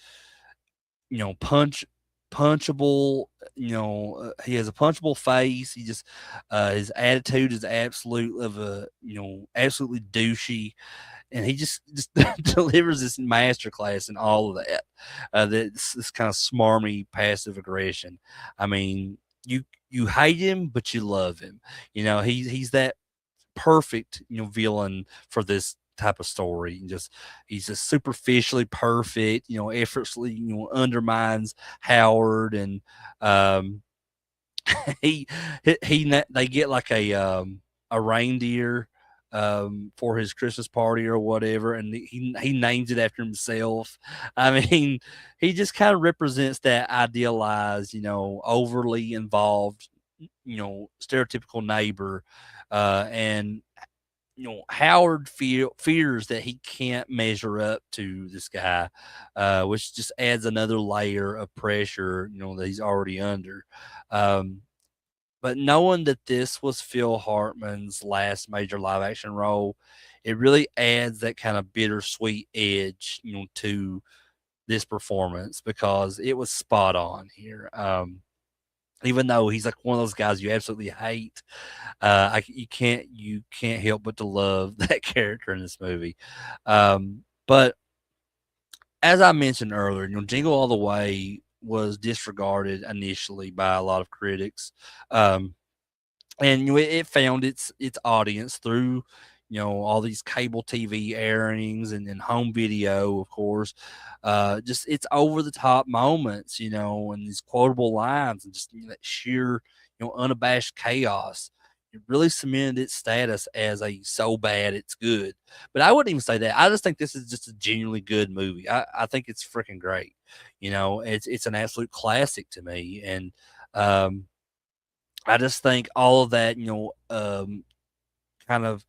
punchable. He has a punchable face. He just his attitude is absolutely douchey, and he just delivers this masterclass in all of that. This kind of smarmy passive aggression. I mean, you hate him, but you love him. He's that perfect, villain for this type of story. And just he's just superficially perfect, effortlessly, undermines Howard, and um, he they get like a reindeer for his Christmas party or whatever, and he names it after himself. I mean, he just kind of represents that idealized, overly involved, stereotypical neighbor, and Howard fears that he can't measure up to this guy, which just adds another layer of pressure, that he's already under. Um, but knowing that this was Phil Hartman's last major live action role, it really adds that kind of bittersweet edge, to this performance because it was spot on here. Even though he's like one of those guys you absolutely hate, you can't help but to love that character in this movie. But as I mentioned earlier, Jingle All the Way was disregarded initially by a lot of critics. Um, and it found its audience through all these cable TV airings and home video, of course. Just its over the top moments, and these quotable lines, and just that sheer unabashed chaos. It really cemented its status as a so bad it's good. But I wouldn't even say that. I just think this is just a genuinely good movie. I think it's freaking great. It's an absolute classic to me, and um, I just think all of that, kind of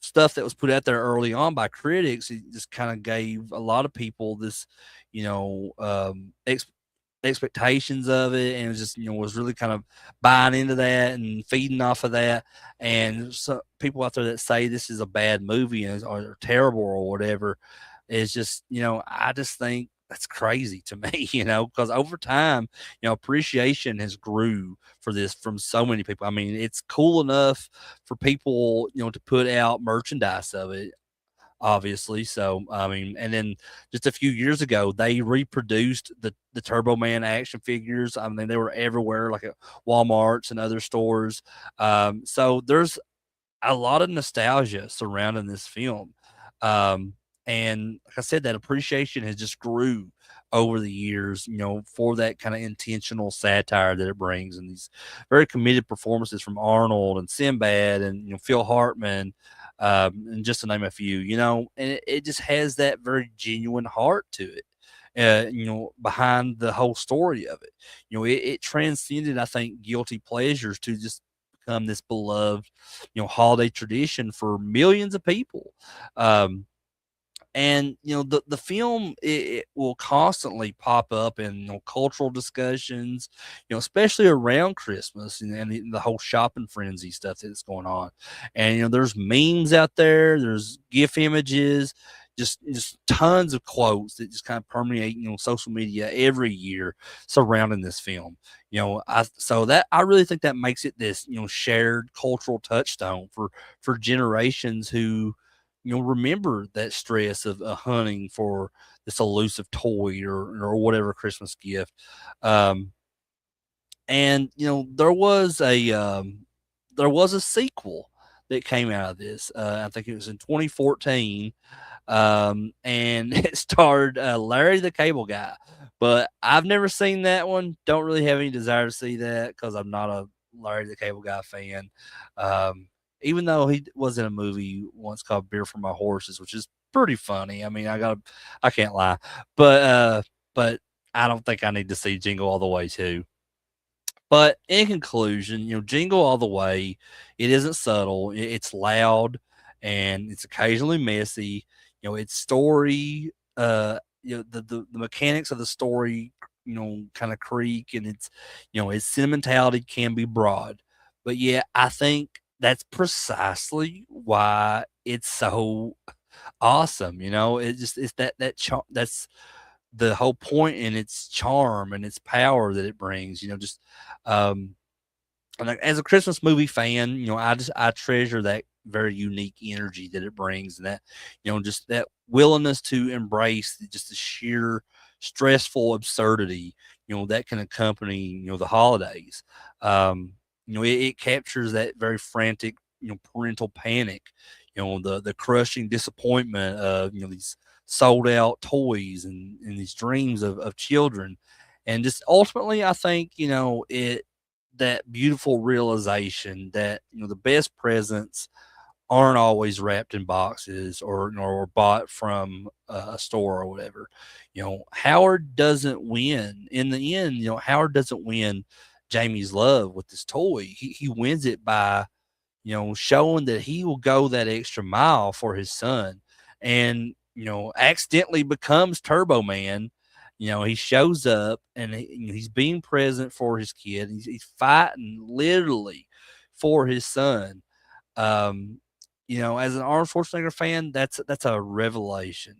stuff that was put out there early on by critics, it just kind of gave a lot of people this, expectations of it, and it was just was really kind of buying into that and feeding off of that. And so people out there that say this is a bad movie or terrible or whatever is just I just think that's crazy to me, because over time, appreciation has grew for this from so many people. I mean, it's cool enough for people, to put out merchandise of it, obviously. So, I mean, and then just a few years ago, they reproduced the Turbo Man action figures. I mean, they were everywhere, like at Walmart's and other stores. So there's a lot of nostalgia surrounding this film. Um, and like I said, that appreciation has just grew over the years, for that kind of intentional satire that it brings, and these very committed performances from Arnold and Sinbad and Phil Hartman, and just to name a few, and it just has that very genuine heart to it. Behind the whole story of it, it transcended, I think, guilty pleasures to just become this beloved, holiday tradition for millions of people. Um, And the film, it will constantly pop up in cultural discussions, especially around Christmas, and the whole shopping frenzy stuff that's going on. And there's memes out there, there's GIF images, just tons of quotes that just kind of permeate social media every year surrounding this film. I really think that makes it this shared cultural touchstone for generations who remember that stress of hunting for this elusive toy or whatever Christmas gift. Um, and there was a sequel that came out of this. I think it was in 2014, and it starred Larry the Cable Guy. But I've never seen that one. Don't really have any desire to see that because I'm not a Larry the Cable Guy fan. Um, Even though he was in a movie once called Beer for My Horses, which is pretty funny. I mean, I can't lie, but I don't think I need to see Jingle All the Way too. But in conclusion, Jingle All the Way, it isn't subtle. It's loud and it's occasionally messy. Its story, the mechanics of the story, kind of creak, and its sentimentality can be broad. But yeah, I think that's precisely why it's so awesome. It's that's the whole point in its charm and its power that it brings. Um, and like, as a Christmas movie fan, I treasure that very unique energy that it brings, and that just that willingness to embrace just the sheer stressful absurdity that can accompany the holidays. Um, it captures that very frantic parental panic, the crushing disappointment of these sold out toys and these dreams of children, and just ultimately I think it that beautiful realization that the best presents aren't always wrapped in boxes or nor bought from a store or whatever. Howard doesn't win in the end. Howard doesn't win Jamie's love with this toy. He wins it by showing that he will go that extra mile for his son, and accidentally becomes Turbo Man. He shows up and he's being present for his kid. He's fighting literally for his son. Um, as an Arnold Schwarzenegger fan, that's a revelation.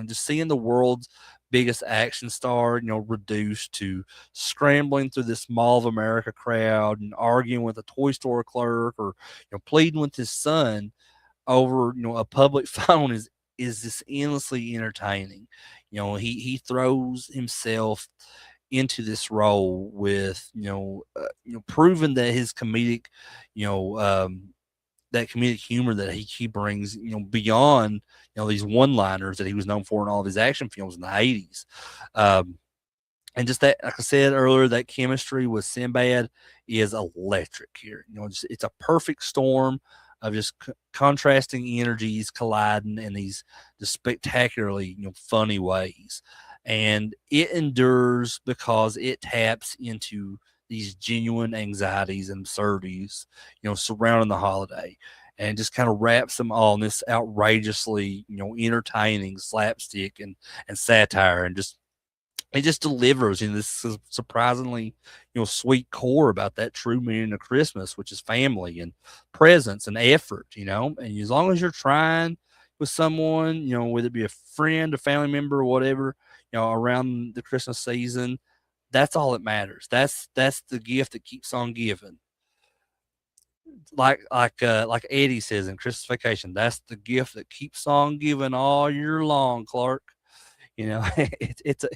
Just seeing the world's biggest action star, reduced to scrambling through this Mall of America crowd and arguing with a toy store clerk, or pleading with his son over a public phone is this endlessly entertaining. He throws himself into this role with proving that his comedic you know that comedic humor that he brings, beyond, these one-liners that he was known for in all of his action films in the 80s. Um, and just that, like I said earlier, that chemistry with Sinbad is electric here. It's a perfect storm of just contrasting energies colliding in these just spectacularly, funny ways. And it endures because it taps into these genuine anxieties and absurdities, surrounding the holiday, and just kind of wraps them all in this outrageously, entertaining slapstick and satire, and just it just delivers in this surprisingly, sweet core about that true meaning of Christmas, which is family and presence and effort, and as long as you're trying with someone, whether it be a friend, a family member, or whatever, around the Christmas season, that's all that matters. That's the gift that keeps on giving. Like Eddie says in Christmas Vacation, that's the gift that keeps on giving all year long, Clark. It's a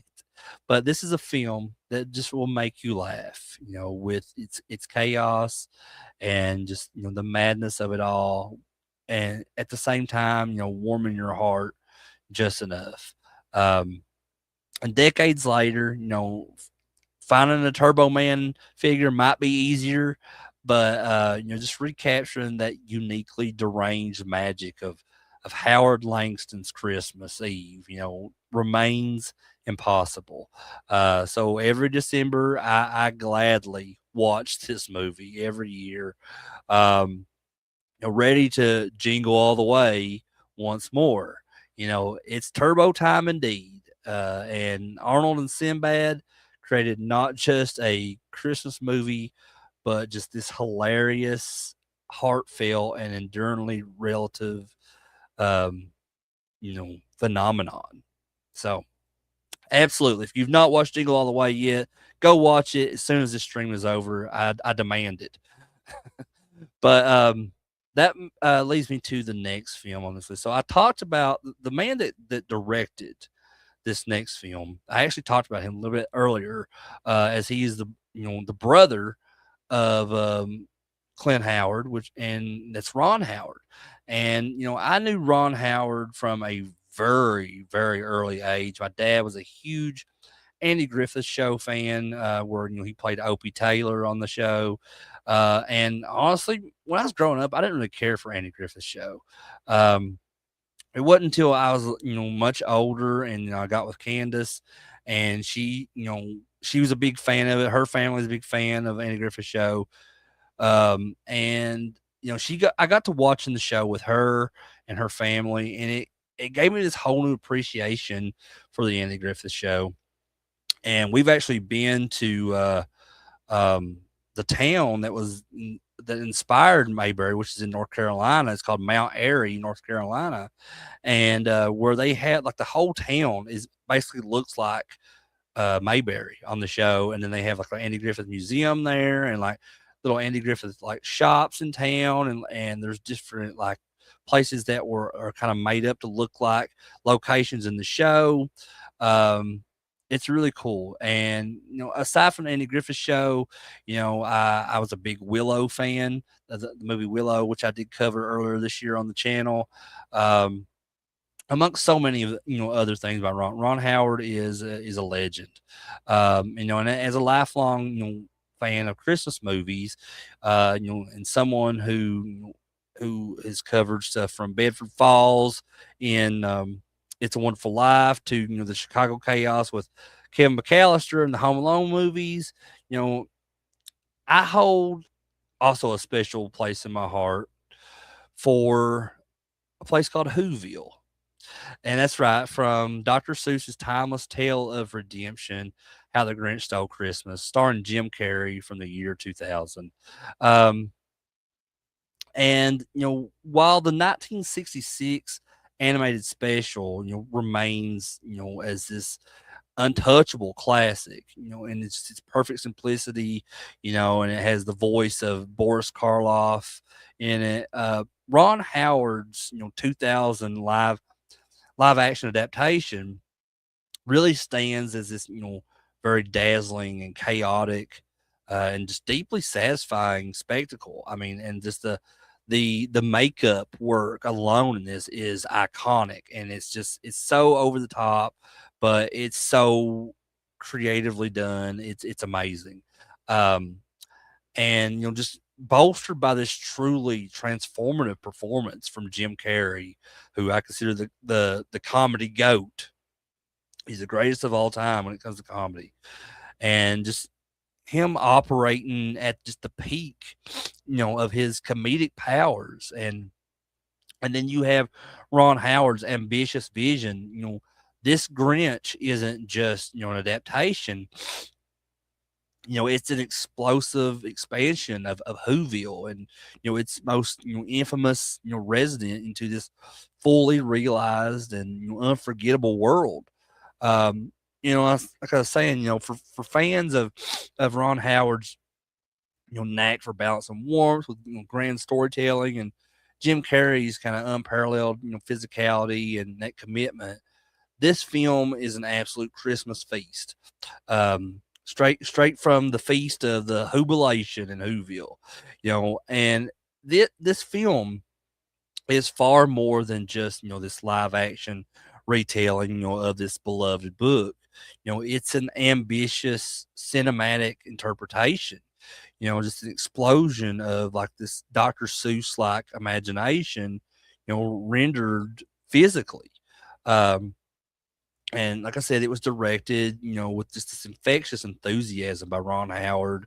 but this is a film that just will make you laugh, with its chaos and just the madness of it all, and at the same time, warming your heart just enough. Um, and decades later, finding a Turbo Man figure might be easier, but just recapturing that uniquely deranged magic of Howard Langston's Christmas Eve, remains impossible. So every December, I gladly watch this movie every year, ready to jingle all the way once more. It's turbo time indeed. And Arnold and Sinbad created not just a Christmas movie, but just this hilarious, heartfelt, and enduringly relative, um, phenomenon. So, absolutely, if you've not watched Jingle All the Way yet, go watch it as soon as this stream is over. I demand it. But that leads me to the next film on this list. So I talked about the man that directed this next film. I actually talked about him a little bit earlier, as he is the brother of Clint Howard, and that's Ron Howard. And I knew Ron Howard from a very very early age. My dad was a huge Andy Griffith Show fan, where he played Opie Taylor on the show. And honestly, when I was growing up, I didn't really care for Andy Griffith Show. Um, it wasn't until I was much older, and I got with Candace, and she was a big fan of it. Her family was a big fan of Andy Griffith Show. And I got to watching the show with her and her family, and it gave me this whole new appreciation for the Andy Griffith Show. And we've actually been to the town that inspired Mayberry, which is in North Carolina. It's called Mount Airy, North Carolina, and where they had like the whole town is basically looks like Mayberry on the show, and then they have like an Andy Griffith Museum there, and like little Andy Griffith like shops in town, and there's different like places that are kind of made up to look like locations in the show. Um, it's really cool. And aside from the Andy Griffith Show, I was a big Willow fan, the movie Willow, which I did cover earlier this year on the channel. Um, Amongst so many of other things by Ron Howard is a legend. And as a lifelong fan of Christmas movies, and someone who has covered stuff from Bedford Falls in It's a Wonderful Life to the Chicago Chaos with Kevin McAllister and the Home Alone movies. I hold also a special place in my heart for a place called Whoville. And that's right, from Dr. Seuss's timeless tale of redemption, How the Grinch Stole Christmas, starring Jim Carrey from the year 2000. Um, and while the 1966 animated special, remains, as this untouchable classic, and its perfect simplicity, and it has the voice of Boris Karloff in it. Ron Howard's, 2000 live action adaptation really stands as this, very dazzling and chaotic, and just deeply satisfying spectacle. I mean, and just the makeup work alone in this is iconic, and it's so over the top, but it's so creatively done. It's amazing. Um, and just bolstered by this truly transformative performance from Jim Carrey, who I consider the comedy goat. He's the greatest of all time when it comes to comedy, and just him operating at just the peak, of his comedic powers, and then you have Ron Howard's ambitious vision. This Grinch isn't just an adaptation. It's an explosive expansion of Whoville, and its most infamous resident into this fully realized and unforgettable world. Like I was saying, for fans of Ron Howard's knack for balance and warmth with grand storytelling, and Jim Carrey's kind of unparalleled physicality and that commitment, this film is an absolute Christmas feast. Straight from the feast of the Jubilation in Whoville, and this film is far more than just this live action retelling of this beloved book. It's an ambitious cinematic interpretation. Just an explosion of like this Dr. Seuss like imagination, rendered physically. Um, and like I said, it was directed, with just this infectious enthusiasm by Ron Howard,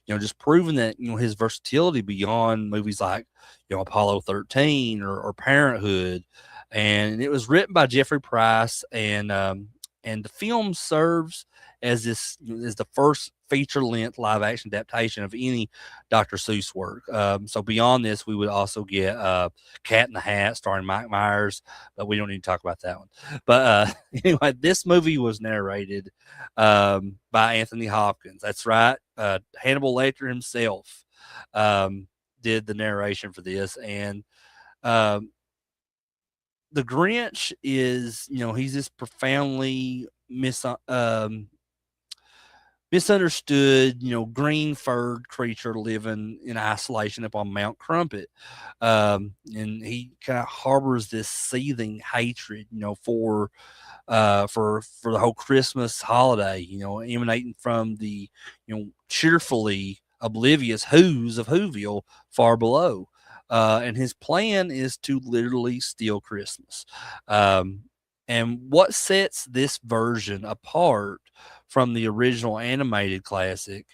just proving that, his versatility beyond movies like, Apollo 13 or Parenthood. and it was written by Jeffrey Price, and the film serves as the first feature length live action adaptation of any Dr. Seuss work. So beyond this, we would also get Cat in the Hat starring Mike Myers, but we don't need to talk about that one. But anyway, this movie was narrated by Anthony Hopkins. That's right, Hannibal Lecter himself did the narration for this, and um, the Grinch is, he's this profoundly misunderstood, green furred creature living in isolation up on Mount Crumpet. And he kind of harbors this seething hatred, for the whole Christmas holiday, emanating from the, cheerfully oblivious Who's of Whoville far below. And his plan is to literally steal Christmas. Um, and what sets this version apart from the original animated classic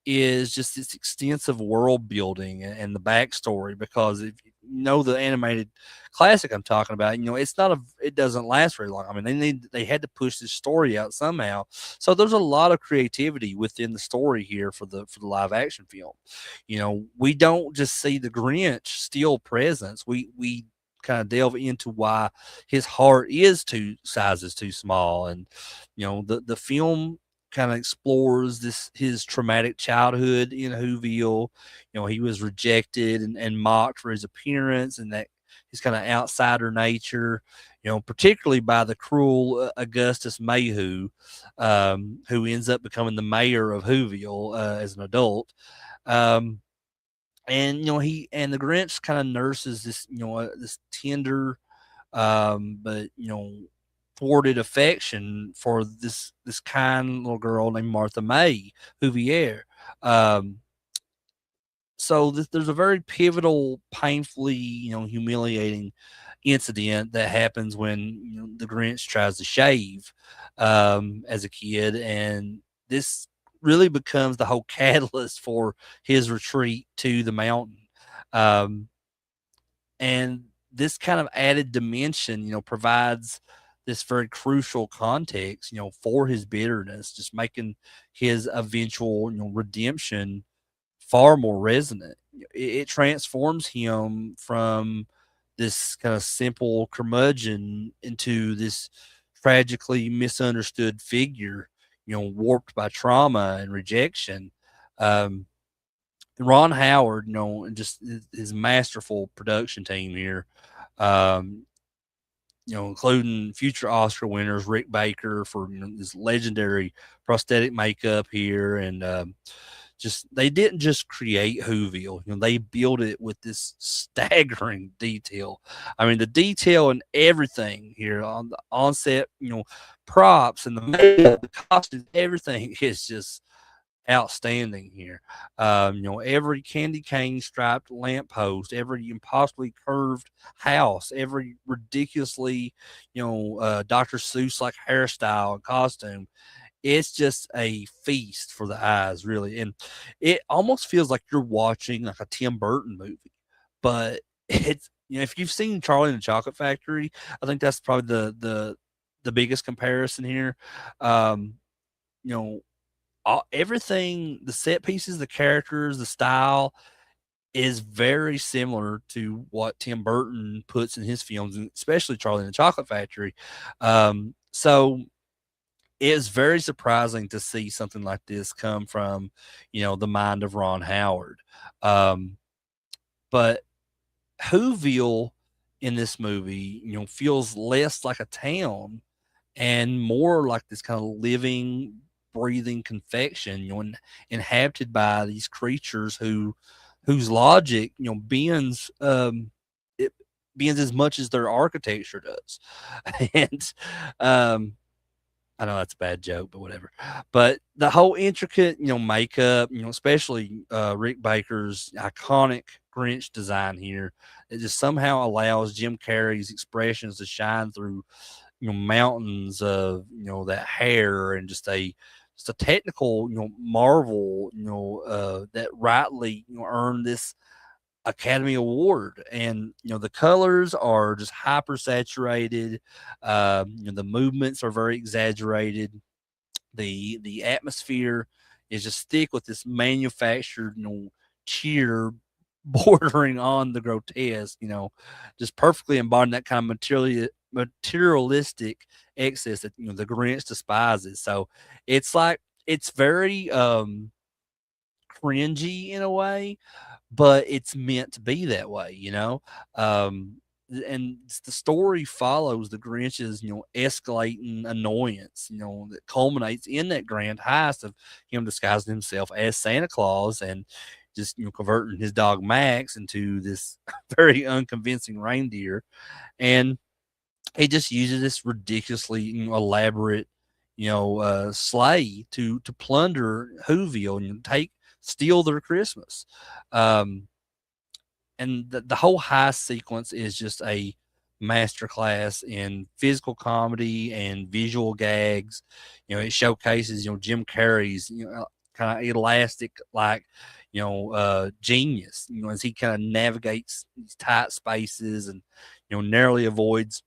is just this extensive world building and the backstory. Because if you know the animated classic I'm talking about, it doesn't last very long. I mean, they had to push this story out somehow. So there's a lot of creativity within the story here for the live action film. We don't just see the Grinch steal presents. We kind of delve into why his heart is two sizes too small. And the film kind of explores his traumatic childhood in Whoville. He was rejected and mocked for his appearance, and that his kind of outsider nature, particularly by the cruel Augustus Mayhew, who ends up becoming the mayor of Whoville as an adult. And the Grinch kind of nurses this, this tender, but thwarted affection for this kind little girl named Martha May Huvier. Um, so there's a very pivotal, painfully, humiliating incident that happens when the Grinch tries to shave as a kid, and this really becomes the whole catalyst for his retreat to the mountain. Um, and this kind of added dimension, provides this very crucial context, for his bitterness, just making his eventual, redemption far more resonant. It transforms him from this kind of simple curmudgeon into this tragically misunderstood figure, warped by trauma and rejection. Um, Ron Howard, and just his masterful production team here, um, including future Oscar winners Rick Baker for this legendary prosthetic makeup here, and just they didn't just create Whoville, they built it with this staggering detail. I mean, the detail and everything here on the onset, props and the makeup, the costumes, everything is just outstanding here. Every candy cane striped lamppost, every impossibly curved house, every ridiculously, Dr. Seuss like hairstyle and costume. It's just a feast for the eyes, really. And it almost feels like you're watching like a Tim Burton movie, but it's, if you've seen Charlie and the Chocolate Factory, I think that's probably the biggest comparison here. Um, you know, everything, the set pieces, the characters, the style is very similar to what Tim Burton puts in his films, and especially Charlie and the Chocolate Factory. So it's very surprising to see something like this come from, the mind of Ron Howard. Um, but Whoville in this movie, feels less like a town and more like this kind of living, breathing confection, inhabited by these creatures whose logic, bends it bends as much as their architecture does. And I know that's a bad joke, but whatever. But the whole intricate, makeup, especially Rick Baker's iconic Grinch design here, it just somehow allows Jim Carrey's expressions to shine through, mountains of, that hair, and just a technical, marvel, that rightly, earned this Academy Award, and the colors are just hyper saturated. The movements are very exaggerated. The atmosphere is just thick with this manufactured, cheer bordering on the grotesque. Just perfectly embodying that kind of materialistic excess that the Grinch despises. So it's like it's very cringy in a way, but it's meant to be that way. Um, and the story follows the Grinch's, escalating annoyance, that culminates in that grand heist of him disguising himself as Santa Claus and just, converting his dog Max into this very unconvincing reindeer. And he just uses this ridiculously, elaborate, sleigh to plunder Whoville and steal their Christmas. Um, and the whole heist sequence is just a masterclass in physical comedy and visual gags. It showcases Jim Carrey's kind of elastic like genius. As he kind of navigates these tight spaces and narrowly avoids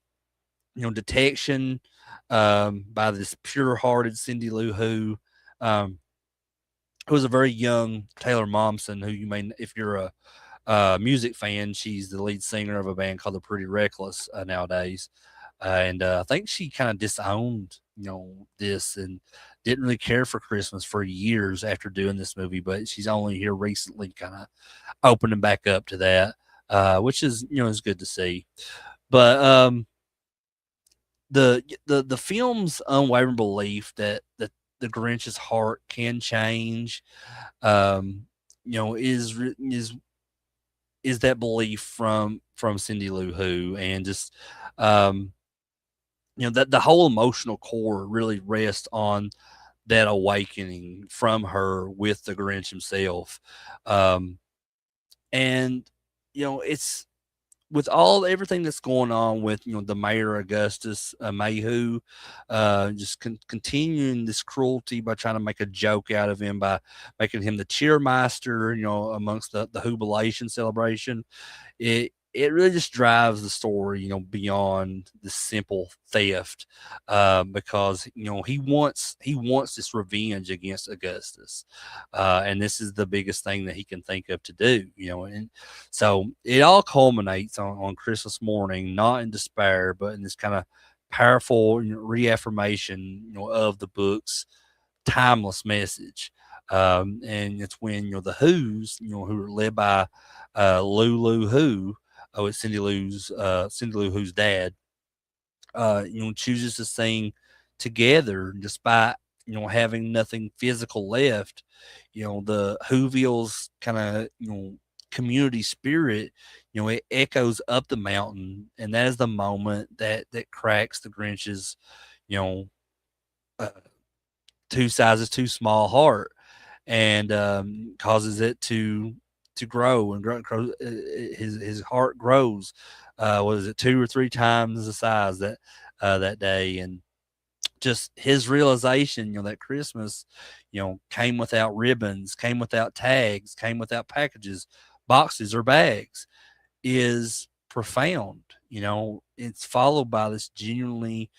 detection by this pure-hearted Cindy Lou who was a very young Taylor Momsen, who you may, if you're a music fan, she's the lead singer of a band called the Pretty Reckless nowadays. And I think she kind of disowned, this and didn't really care for Christmas for years after doing this movie. But she's only here recently, kind of opening back up to that, which is good to see. But the film's unwavering belief that the Grinch's heart can change, um, is that belief from Cindy Lou Who, and just um, that the whole emotional core really rests on that awakening from her with the Grinch himself, um, and it's with everything that's going on with the Mayor Augustus Mayhew, just continuing this cruelty by trying to make a joke out of him by making him the cheermaster, amongst the jubilation celebration. It really just drives the story, beyond the simple theft, because he wants this revenge against Augustus, and this is the biggest thing that he can think of to do, and so it all culminates on Christmas morning, not in despair, but in this kind of powerful reaffirmation, of the book's timeless message. And it's when the Who's, who are led by Lulu Who, it's Cindy Lou Who's dad, chooses to sing together despite having nothing physical left. The Whoville's kind of community spirit, it echoes up the mountain, and that is the moment that cracks the Grinch's, you know, uh, two sizes too small heart, and causes it to grow and grow. His heart grows. Was it 2 or 3 times the size that day? And just his realization, that Christmas, came without ribbons, came without tags, came without packages, boxes, or bags, is profound. It's followed by this genuinely,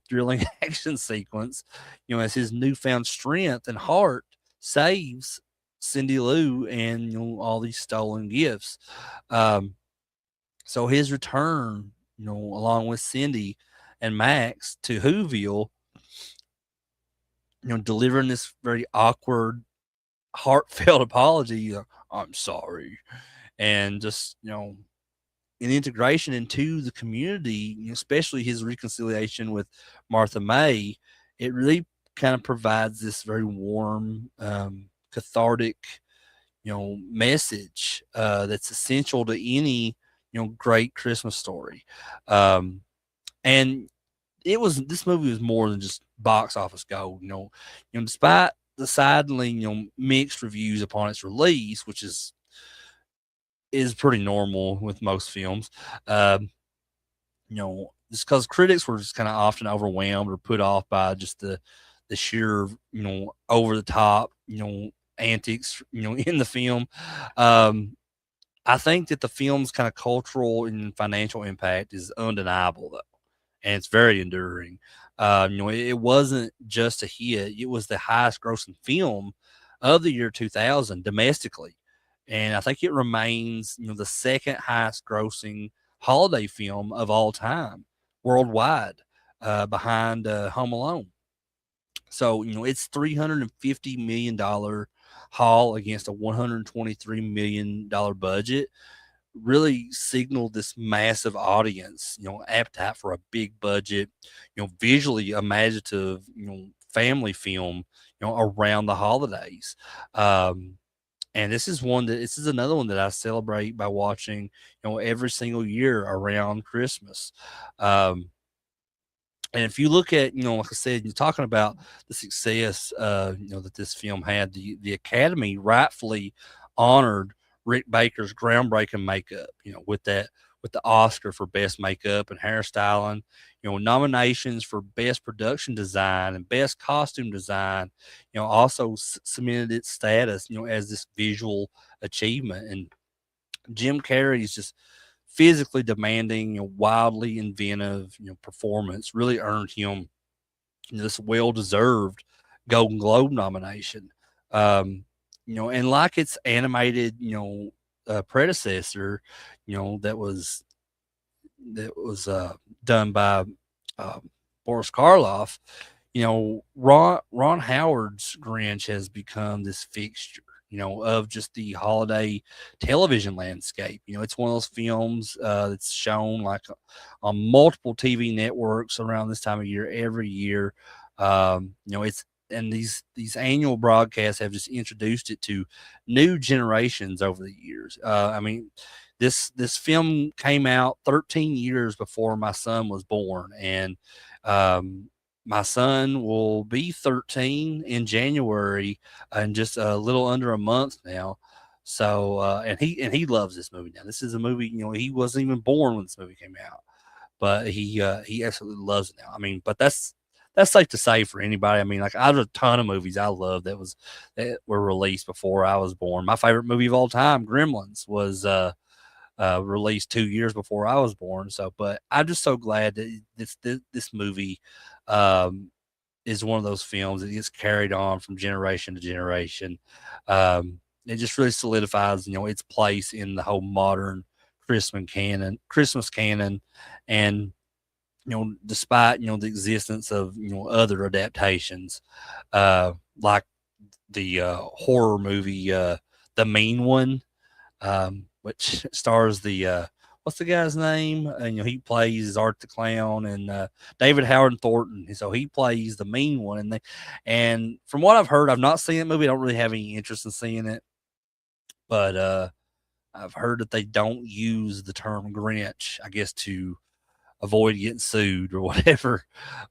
thrilling action sequence, as his newfound strength and heart saves Cindy Lou and all these stolen gifts. Um, so his return, along with Cindy and Max to Whoville, delivering this very awkward, heartfelt apology. I'm sorry, and just an integration into the community, especially his reconciliation with Martha May. It really kind of provides this very warm, cathartic, message that's essential to any great Christmas story. Um, and this movie was more than just box office gold. Despite the sadly mixed reviews upon its release, which is pretty normal with most films. Just because critics were just kind of often overwhelmed or put off by just the sheer over the top antics in the film. Um, I think that the film's kind of cultural and financial impact is undeniable, though, and it's very enduring. It wasn't just a hit; it was the highest-grossing film of the year 2000 domestically, and I think it remains, the second highest-grossing holiday film of all time worldwide, behind Home Alone. So, it's $350 million haul against a $123 million budget really signaled this massive audience, appetite for a big budget, visually imaginative, family film, around the holidays. Um, and this is another one that I celebrate by watching, every single year around Christmas. Um, and if you look at, like I said, you're talking about the success, that this film had. The Academy rightfully honored Rick Baker's groundbreaking makeup. With the Oscar for best makeup and hairstyling. Nominations for best production design and best costume design. Also cemented its status, as this visual achievement. And Jim Carrey's just physically demanding, wildly inventive, performance really earned him, this well-deserved Golden Globe nomination. And like its animated, predecessor, that was done by Boris Karloff. Ron Howard's Grinch has become this fixture, of just the holiday television landscape. It's one of those films that's shown like on multiple TV networks around this time of year every year. It's and these annual broadcasts have just introduced it to new generations over the years. This film came out 13 years before my son was born, and my son will be 13 in January, in just a little under a month now. So, and he loves this movie now. This is a movie, he wasn't even born when this movie came out, but he absolutely loves it now. But that's safe to say for anybody. Like, I have a ton of movies I love that were released before I was born. My favorite movie of all time, Gremlins, was released 2 years before I was born. So, but I'm just so glad that this movie is one of those films that gets carried on from generation to generation. It just really solidifies, its place in the whole modern Christmas canon, and despite the existence of other adaptations, like the horror movie, The Mean One, which stars the what's the guy's name? And he plays Art the Clown, and David Howard Thornton. So he plays the mean one, and from what I've heard, I've not seen that movie. I don't really have any interest in seeing it, but I've heard that they don't use the term Grinch, I guess, to avoid getting sued or whatever.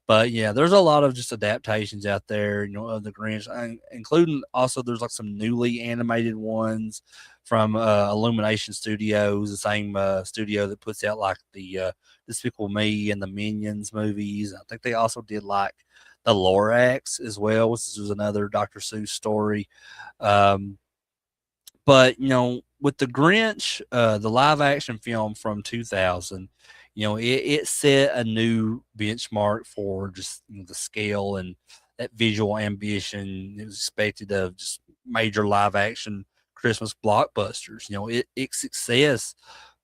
But yeah, there's a lot of just adaptations out there, of the Grinch, including also there's like some newly animated ones from Illumination Studios, the same studio that puts out like the Despicable Me and the Minions movies. I think they also did like the Lorax as well, which was another Dr. Seuss story. Um, but with the Grinch, the live action film from 2000, it set a new benchmark for just the scale and that visual ambition. It was expected of just major live action Christmas blockbusters. Its success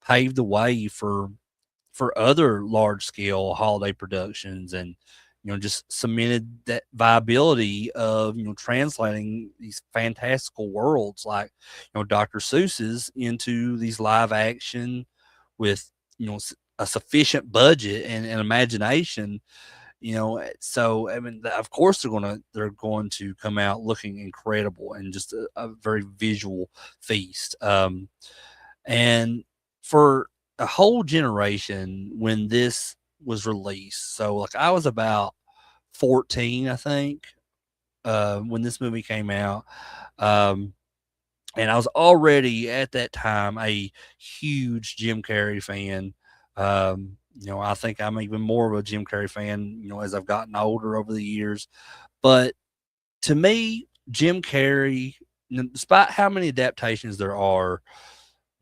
paved the way for other large scale holiday productions, and just cemented that viability of translating these fantastical worlds like Dr. Seuss's into these live action with a sufficient budget and imagination. So of course they're going to come out looking incredible and just a very visual feast. And for a whole generation when this was released, so like I was about 14, I think, when this movie came out. Um, and I was already at that time a huge Jim Carrey fan. I think I'm even more of a Jim Carrey fan, as I've gotten older over the years. But to me, Jim Carrey, despite how many adaptations there are,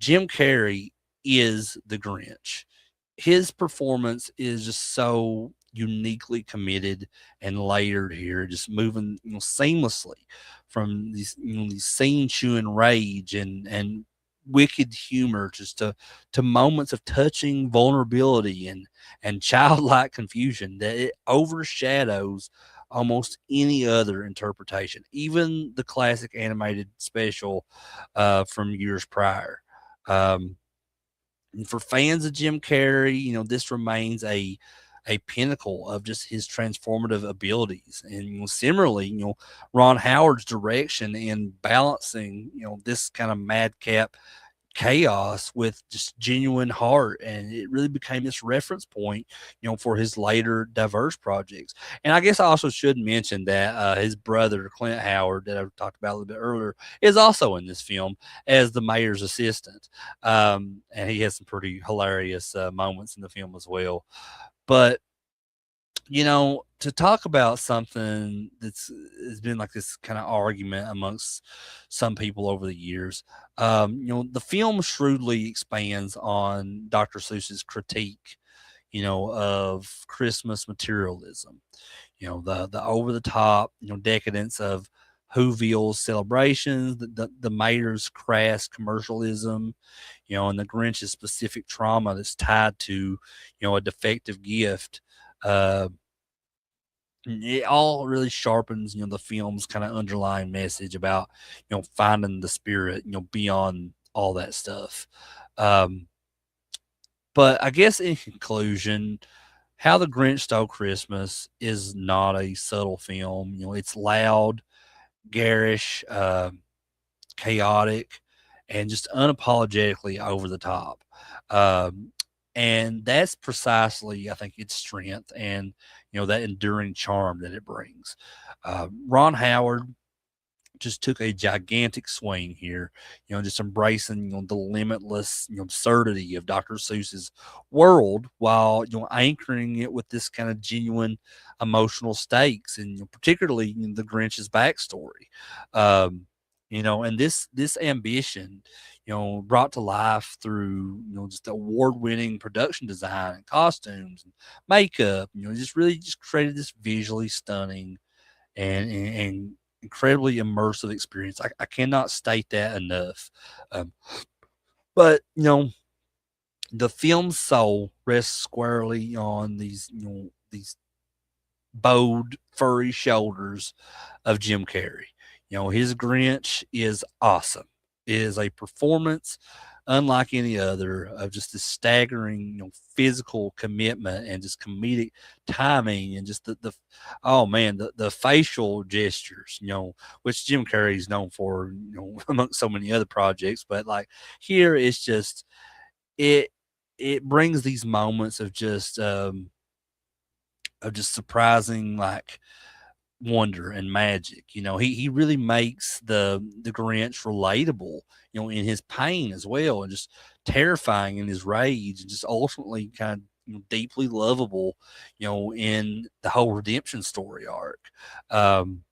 Jim Carrey is the Grinch. His performance is just so uniquely committed and layered here, just moving seamlessly from these scene chewing rage and wicked humor just to moments of touching vulnerability and childlike confusion that it overshadows almost any other interpretation, even the classic animated special from years prior. Um, and for fans of Jim Carrey, this remains a pinnacle of just his transformative abilities. And similarly, Ron Howard's direction in balancing, this kind of madcap chaos with just genuine heart, and it really became this reference point for his later diverse projects. And I guess I also should mention that his brother Clint Howard, that I talked about a little bit earlier, is also in this film as the mayor's assistant, and he has some pretty hilarious moments in the film as well. But to talk about something that's has been like this kind of argument amongst some people over the years, the film shrewdly expands on Dr. Seuss's critique, of Christmas materialism, the over the top, decadence of Whoville's celebrations, the mayor's crass commercialism, and the Grinch's specific trauma that's tied to, a defective gift. Uh, it all really sharpens, the film's kind of underlying message about, finding the spirit, beyond all that stuff. Um, but I guess in conclusion, How the Grinch Stole Christmas is not a subtle film. It's loud, garish, chaotic, and just unapologetically over the top. Um, and that's precisely, I think, its strength and that enduring charm that it brings. Ron Howard just took a gigantic swing here, just embracing, the limitless, absurdity of Dr. Seuss's world while, anchoring it with this kind of genuine emotional stakes and particularly the Grinch's backstory. Um, and this ambition, brought to life through, just award-winning production design and costumes and makeup, just really just created this visually stunning and incredibly immersive experience. I cannot state that enough. Um, but the film's soul rests squarely on these bowed, furry shoulders of Jim Carrey. His Grinch is awesome. It is a performance unlike any other of just this staggering, physical commitment and just comedic timing and just the oh man, the facial gestures, which Jim Carrey is known for, amongst so many other projects. But like here, it's just it it brings these moments of just surprising like wonder and magic. He really makes the Grinch relatable, in his pain as well, and just terrifying in his rage, and just ultimately kind of deeply lovable, in the whole redemption story arc. Um,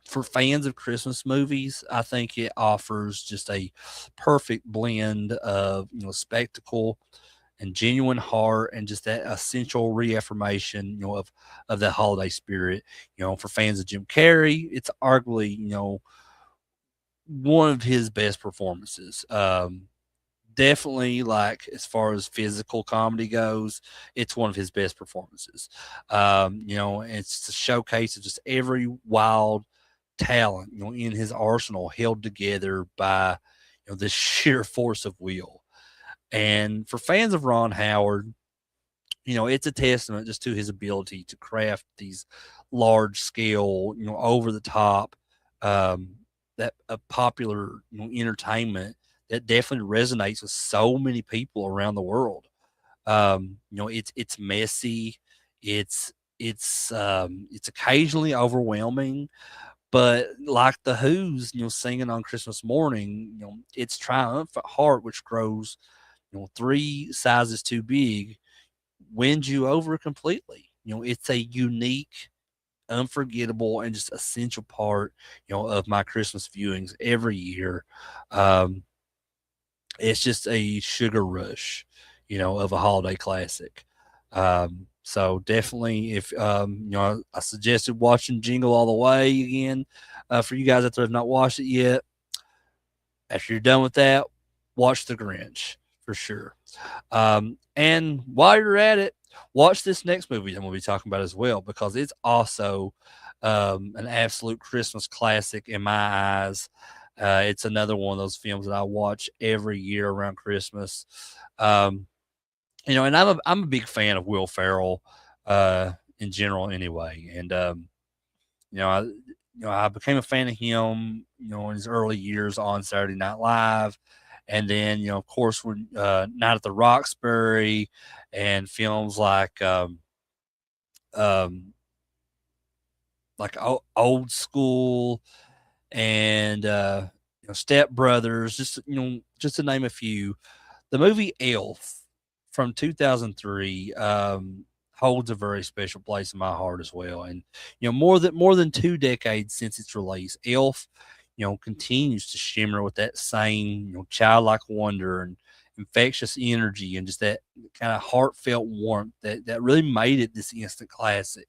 for fans of Christmas movies, I think it offers just a perfect blend of spectacle and genuine heart and just that essential reaffirmation, of that holiday spirit. For fans of Jim Carrey, it's arguably, one of his best performances. Definitely like as far as physical comedy goes, it's one of his best performances. It's a showcase of just every wild talent, in his arsenal held together by, this sheer force of will. And for fans of Ron Howard, it's a testament just to his ability to craft these large scale, over the top, um, that popular, entertainment that definitely resonates with so many people around the world. It's messy, it's occasionally overwhelming, but like the Who's, singing on Christmas morning, its triumphant heart, which grows, three sizes too big, wins you over completely. It's a unique, unforgettable, and just essential part, of my Christmas viewings every year. Um, It's just a sugar rush, of a holiday classic. So definitely, if I suggested watching Jingle All the Way again for you guys out there who have not watched it yet. After you're done with that, watch The Grinch for sure. And while you're at it, watch this next movie I'm going to be talking about as well because it's also an absolute Christmas classic in my eyes. It's another one of those films that I watch every year around Christmas. Um, and I'm a big fan of Will Ferrell in general anyway. And I became a fan of him, in his early years on Saturday Night Live, and then of course when Night at the Roxbury, and films um, like Old School, and Step Brothers, just to name a few. The movie Elf from 2003 holds a very special place in my heart as well. And more than 2 decades since its release, Elf continues to shimmer with that same childlike wonder and infectious energy and just that kind of heartfelt warmth that really made it this instant classic.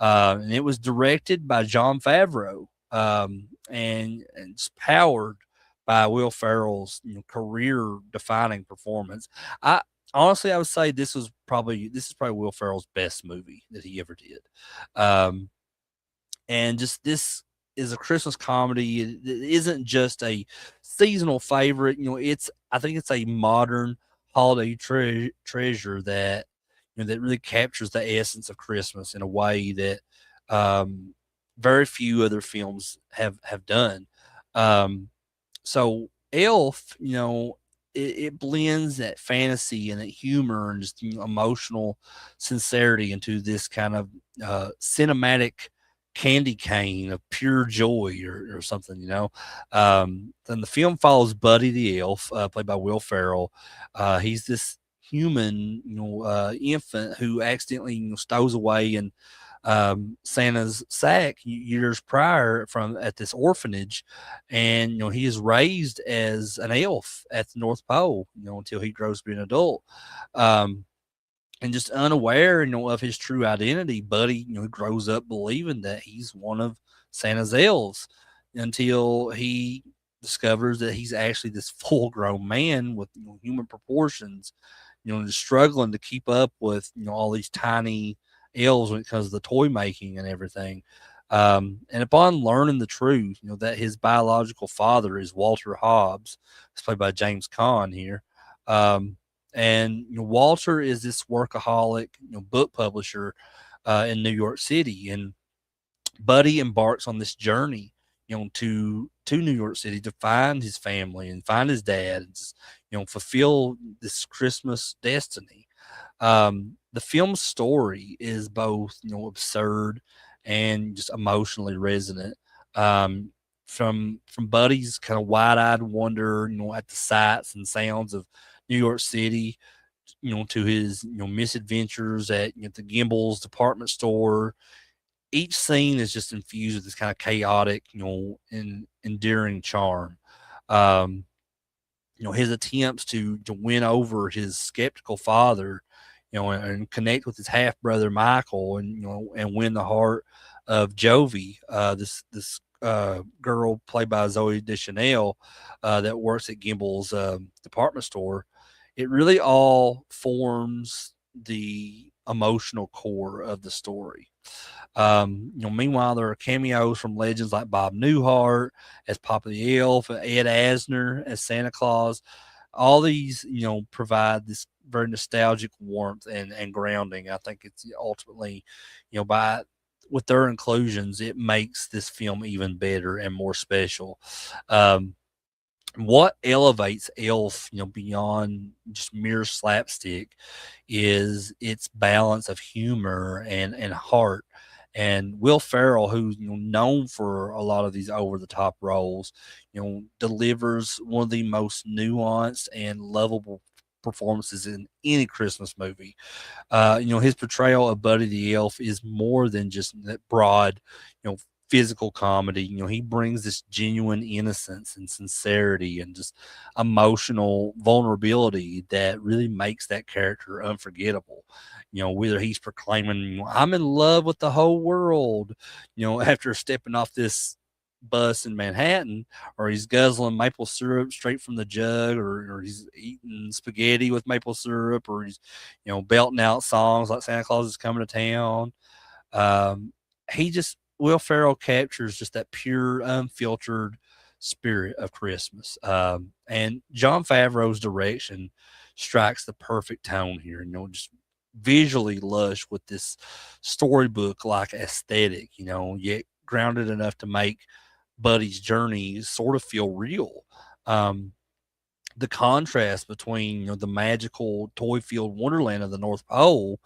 And it was directed by Jon Favreau, and it's powered by Will Ferrell's career defining performance. I honestly, I would say this is probably Will Ferrell's best movie that he ever did. Um, and just this is a Christmas comedy. It isn't just a seasonal favorite. I think it's a modern holiday treasure that that really captures the essence of Christmas in a way that um, very few other films have done. Um, so Elf, it blends that fantasy and that humor and just emotional sincerity into this kind of cinematic candy cane of pure joy or something. Then the film follows Buddy the elf, played by Will Ferrell. He's this human, infant who accidentally stows away in Santa's sack years prior from at this orphanage, and he is raised as an elf at the North Pole, until he grows to be an adult. Um, and just unaware, of his true identity, Buddy, grows up believing that he's one of Santa's elves until he discovers that he's actually this full-grown man with human proportions, just struggling to keep up with all these tiny elves when it comes to the toy making and everything. And upon learning the truth, that his biological father is Walter Hobbs, it's played by James Caan here. And Walter is this workaholic, book publisher in New York City, and Buddy embarks on this journey, to New York City to find his family and find his dad, and just, fulfill this Christmas destiny. The film's story is both, absurd and just emotionally resonant. Um, from Buddy's kind of wide-eyed wonder, at the sights and sounds of New York City, to his misadventures at the Gimbel's department store. Each scene is just infused with this kind of chaotic, and endearing charm. Um, his attempts to win over his skeptical father, and connect with his half brother Michael, and and win the heart of Jovi, this girl played by Zoe Deschanel, that works at Gimbel's department store. It really all forms the emotional core of the story. Meanwhile, there are cameos from legends like Bob Newhart as Papa the Elf, Ed Asner as Santa Claus. All these, provide this very nostalgic warmth and grounding. I think it's ultimately, by with their inclusions, it makes this film even better and more special. Um, what elevates Elf, beyond just mere slapstick, is its balance of humor and heart. And Will Ferrell, who's known for a lot of these over the top roles, delivers one of the most nuanced and lovable performances in any Christmas movie. His portrayal of Buddy the Elf is more than just that broad, physical comedy. He brings this genuine innocence and sincerity and just emotional vulnerability that really makes that character unforgettable. Whether he's proclaiming, I'm in love with the whole world, after stepping off this bus in Manhattan, or he's guzzling maple syrup straight from the jug, or he's eating spaghetti with maple syrup, or he's, belting out songs like Santa Claus is coming to town. He just Will Ferrell captures just that pure, unfiltered spirit of Christmas. And John Favreau's direction strikes the perfect tone here. Just visually lush with this storybook like aesthetic. Yet grounded enough to make Buddy's journey sort of feel real. Um, the contrast between the magical toy-filled wonderland of the North Pole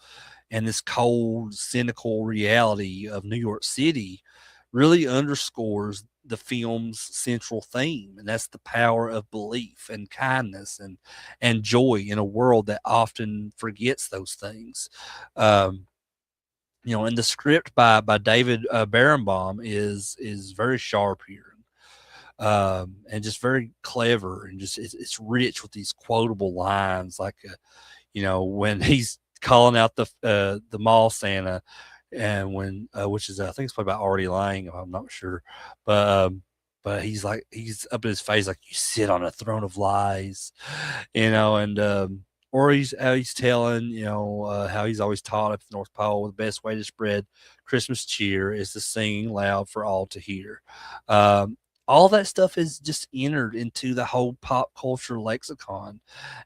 and this cold, cynical reality of New York City really underscores the film's central theme, and that's the power of belief and kindness and joy in a world that often forgets those things. Um, and the script by David Barenbaum is very sharp here, and just very clever, and just it's rich with these quotable lines, like when he's calling out the mall Santa, and when which is I think it's played by Artie Lang, I'm not sure, but he's up in his face like, you sit on a throne of lies, and or he's telling how he's always taught at the North Pole the best way to spread Christmas cheer is to sing loud for all to hear. Um, all that stuff is just entered into the whole pop culture lexicon,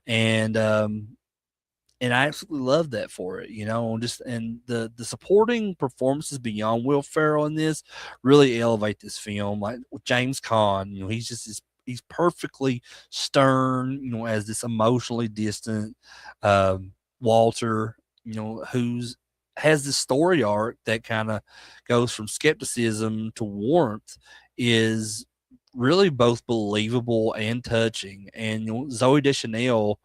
and I absolutely love that for it, just and the supporting performances beyond Will Ferrell in this really elevate this film. Like with James Caan, he's perfectly stern, as this emotionally distant Walter, who's has this story arc that kind of goes from skepticism to warmth, is really both believable and touching. And Zoe Deschanel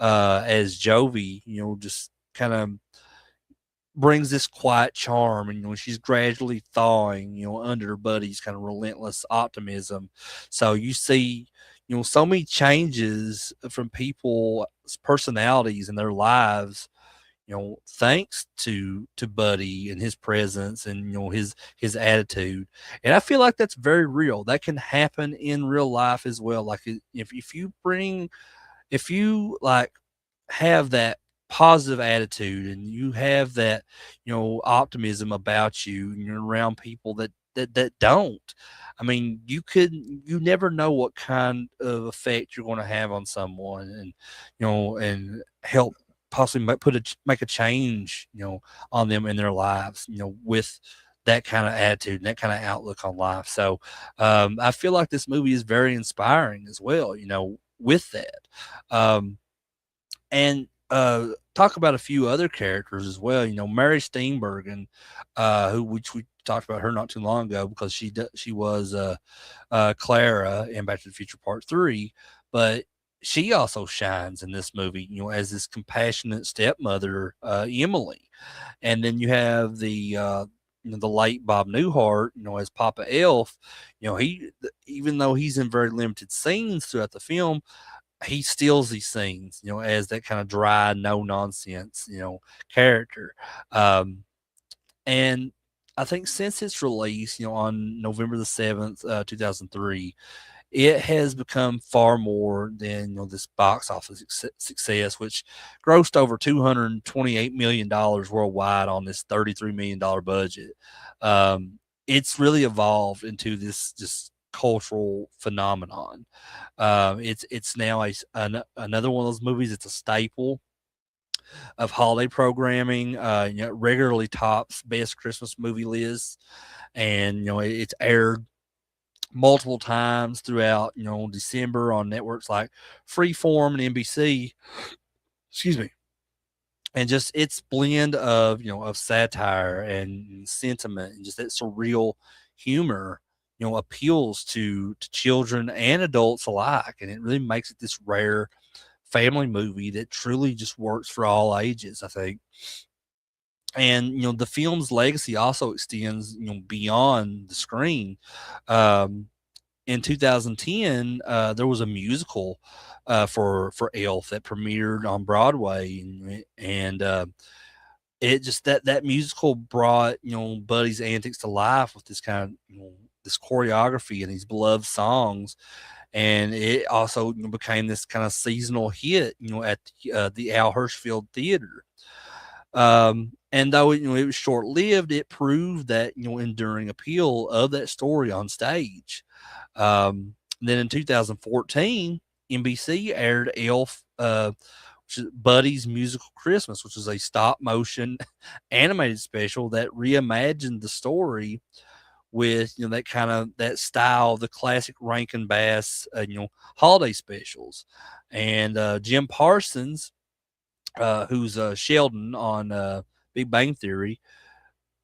as Jovi, just kind of brings this quiet charm, and she's gradually thawing, under her buddy's kind of relentless optimism. So you see, so many changes from people's personalities and their lives, thanks to Buddy and his presence and his attitude. And I feel like that's very real. That can happen in real life as well. Like if you like have that positive attitude and you have that optimism about you, and you're around people that don't, I mean, you never know what kind of effect you're going to have on someone, and and help possibly make a change on them in their lives, with that kind of attitude and that kind of outlook on life. So I feel like this movie is very inspiring as well, with that. Um, and talk about a few other characters as well. Mary Steenburgen, which we talked about her not too long ago, because she was Clara in Back to the Future Part 3, but she also shines in this movie, as this compassionate stepmother, Emily. And then you have the late Bob Newhart, as Papa Elf. He, even though he's in very limited scenes throughout the film, he steals these scenes, as that kind of dry, no nonsense, character. Um, and I think since its release, on November the 7th, 2003, it has become far more than this box office success, which grossed over $228 million worldwide on this $33 million budget. It's really evolved into this just cultural phenomenon. It's now another one of those movies. It's a staple of holiday programming. Regularly tops best Christmas movie lists, and it's aired multiple times throughout December on networks like Freeform and NBC. Excuse me. And just its blend of of satire and sentiment and just that surreal humor appeals to children and adults alike, and it really makes it this rare family movie that truly just works for all ages, I think. And the film's legacy also extends beyond the screen. Um, in 2010, there was a musical for Elf that premiered on Broadway, and it just that musical brought Buddy's antics to life with this kind of this choreography and these beloved songs, and it also became this kind of seasonal hit at the Al Hirschfeld Theater. And though it was short lived, it proved that enduring appeal of that story on stage. Then in 2014, NBC aired Elf, which is Buddy's Musical Christmas, which is a stop motion animated special that reimagined the story with that kind of that style, the classic Rankin Bass, holiday specials. And Jim Parsons, who's Sheldon on Big Bang Theory,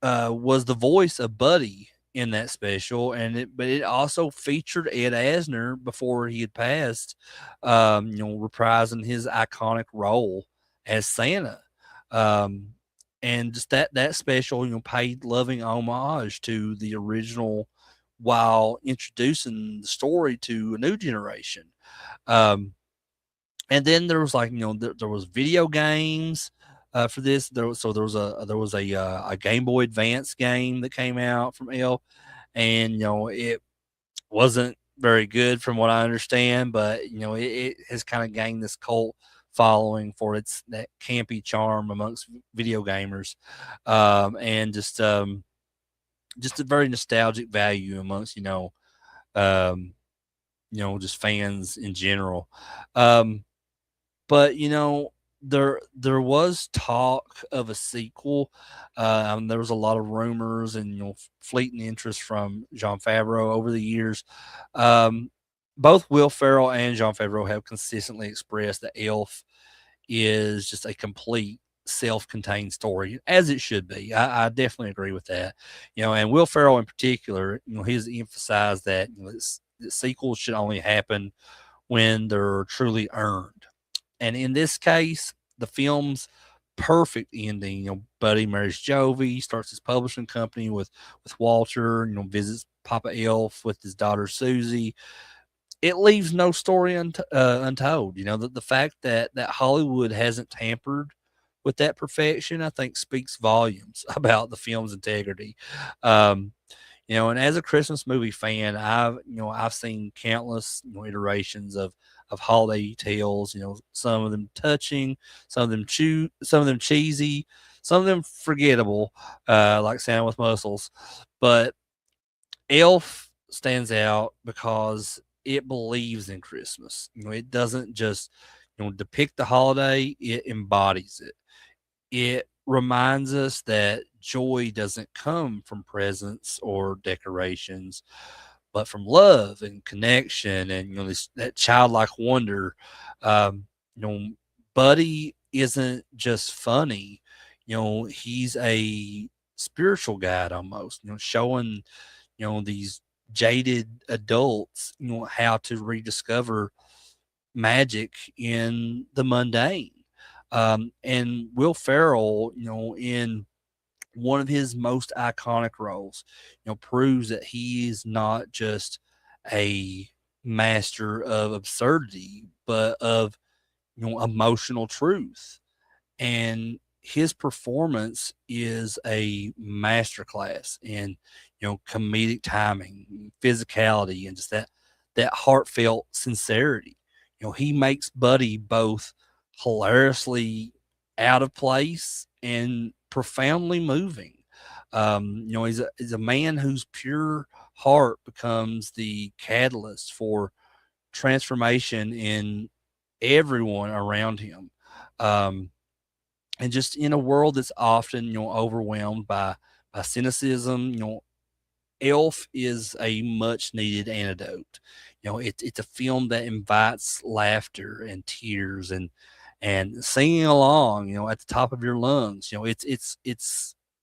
was the voice of Buddy in that special, but it also featured Ed Asner before he had passed, reprising his iconic role as Santa. Um, and just that special, paid loving homage to the original while introducing the story to a new generation. Um, and then there was like there was video games for this. There was a Game Boy Advance game that came out from Elf, and it wasn't very good from what I understand, but it has kind of gained this cult following for its that campy charm amongst video gamers, and just a very nostalgic value amongst um, just fans in general. Um, but there was talk of a sequel. There was a lot of rumors and fleeting interest from Jon Favreau over the years. Um, Both Will Ferrell and Jon Favreau have consistently expressed that Elf is just a complete self-contained story, as it should be. I definitely agree with that. And Will Ferrell in particular, he's emphasized that the sequels should only happen when they're truly earned. And in this case, the film's perfect ending. Buddy marries Jovi, starts his publishing company with Walter. Visits Papa Elf with his daughter Susie. It leaves no story untold. The fact that Hollywood hasn't tampered with that perfection, I think, speaks volumes about the film's integrity. Um, and as a Christmas movie fan, I've seen countless iterations of holiday tales. Some of them touching, some of them cheesy, some of them forgettable, like Santa with Muscles. But Elf stands out because it believes in Christmas. It doesn't just depict the holiday; it embodies it. It reminds us that joy doesn't come from presents or decorations, but from love and connection and that childlike wonder. Um, you know, Buddy isn't just funny. He's a spiritual guide almost. Showing these jaded adults how to rediscover magic in the mundane. And Will Ferrell, in one of his most iconic roles, proves that he is not just a master of absurdity, but of emotional truth. And his performance is a masterclass in comedic timing, physicality, and just that heartfelt sincerity. He makes Buddy both hilariously out of place and profoundly moving. He's a man whose pure heart becomes the catalyst for transformation in everyone around him. Um, and just in a world that's often overwhelmed by cynicism, Elf is a much needed antidote. It's a film that invites laughter and tears and singing along, at the top of your lungs.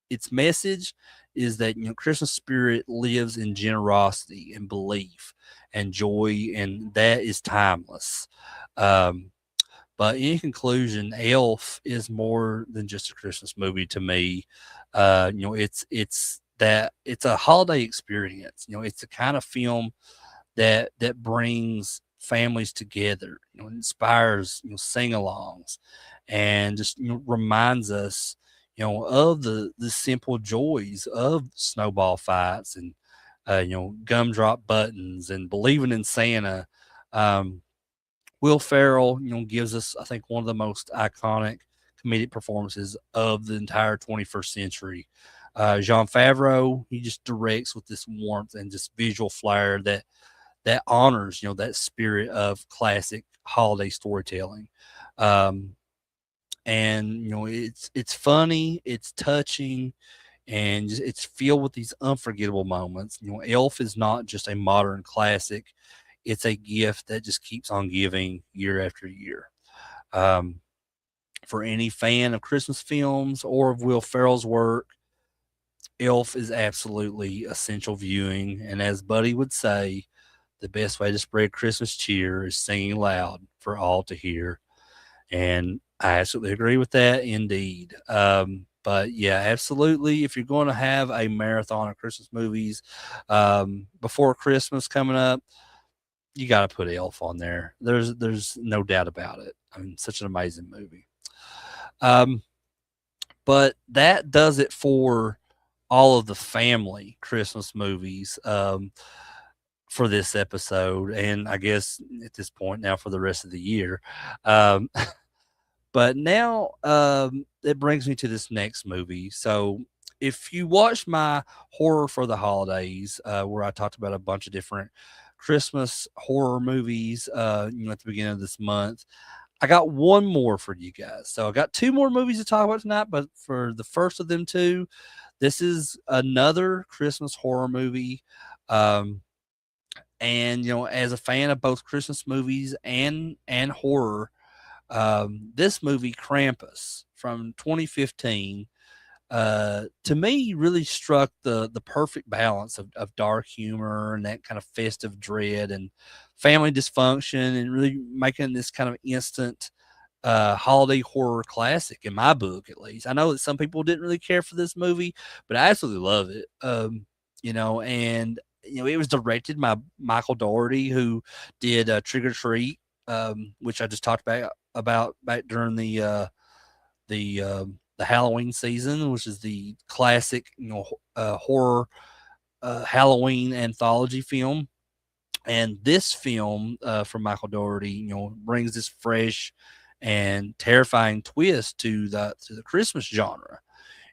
Its message is that Christmas spirit lives in generosity and belief and joy, and that is timeless. Um, But in conclusion, Elf is more than just a Christmas movie to me. It's a holiday experience. It's the kind of film that brings families together. Inspires sing-alongs, and just reminds us of the simple joys of snowball fights and gumdrop buttons and believing in Santa. Um, Will Ferrell, gives us, I think, one of the most iconic comedic performances of the entire 21st century. Jean Favreau, he just directs with this warmth and just visual flair that honors, that spirit of classic holiday storytelling. Um, and it's funny, it's touching, and it's filled with these unforgettable moments. Elf is not just a modern classic; it's a gift that just keeps on giving year after year. Um, for any fan of Christmas films or of Will Ferrell's work, Elf is absolutely essential viewing. And as Buddy would say, the best way to spread Christmas cheer is singing loud for all to hear. And I absolutely agree with that indeed. But yeah, absolutely. If you're going to have a marathon of Christmas movies before Christmas coming up, you got to put Elf on there. There's no doubt about it. I mean, such an amazing movie. Um, but that does it for all of the family Christmas movies for this episode, and I guess at this point now for the rest of the year. Um, But now it brings me to this next movie. So if you watch my horror for the holidays, where I talked about a bunch of different Christmas horror movies, at the beginning of this month, I got one more for you guys. So I got two more movies to talk about tonight, but for the first of them two, this is another Christmas horror movie. Um, and as a fan of both Christmas movies and horror, this movie, Krampus from 2015, to me really struck the perfect balance of dark humor and that kind of festive dread and family dysfunction, and really making this kind of instant holiday horror classic in my book, at least. I know that some people didn't really care for this movie, but I absolutely love it. And it was directed by Michael Dougherty, who did Trick or Treat, which I just talked about back during the Halloween season, which is the classic horror Halloween anthology film. And this film from Michael Dougherty, brings this fresh and terrifying twist to the Christmas genre,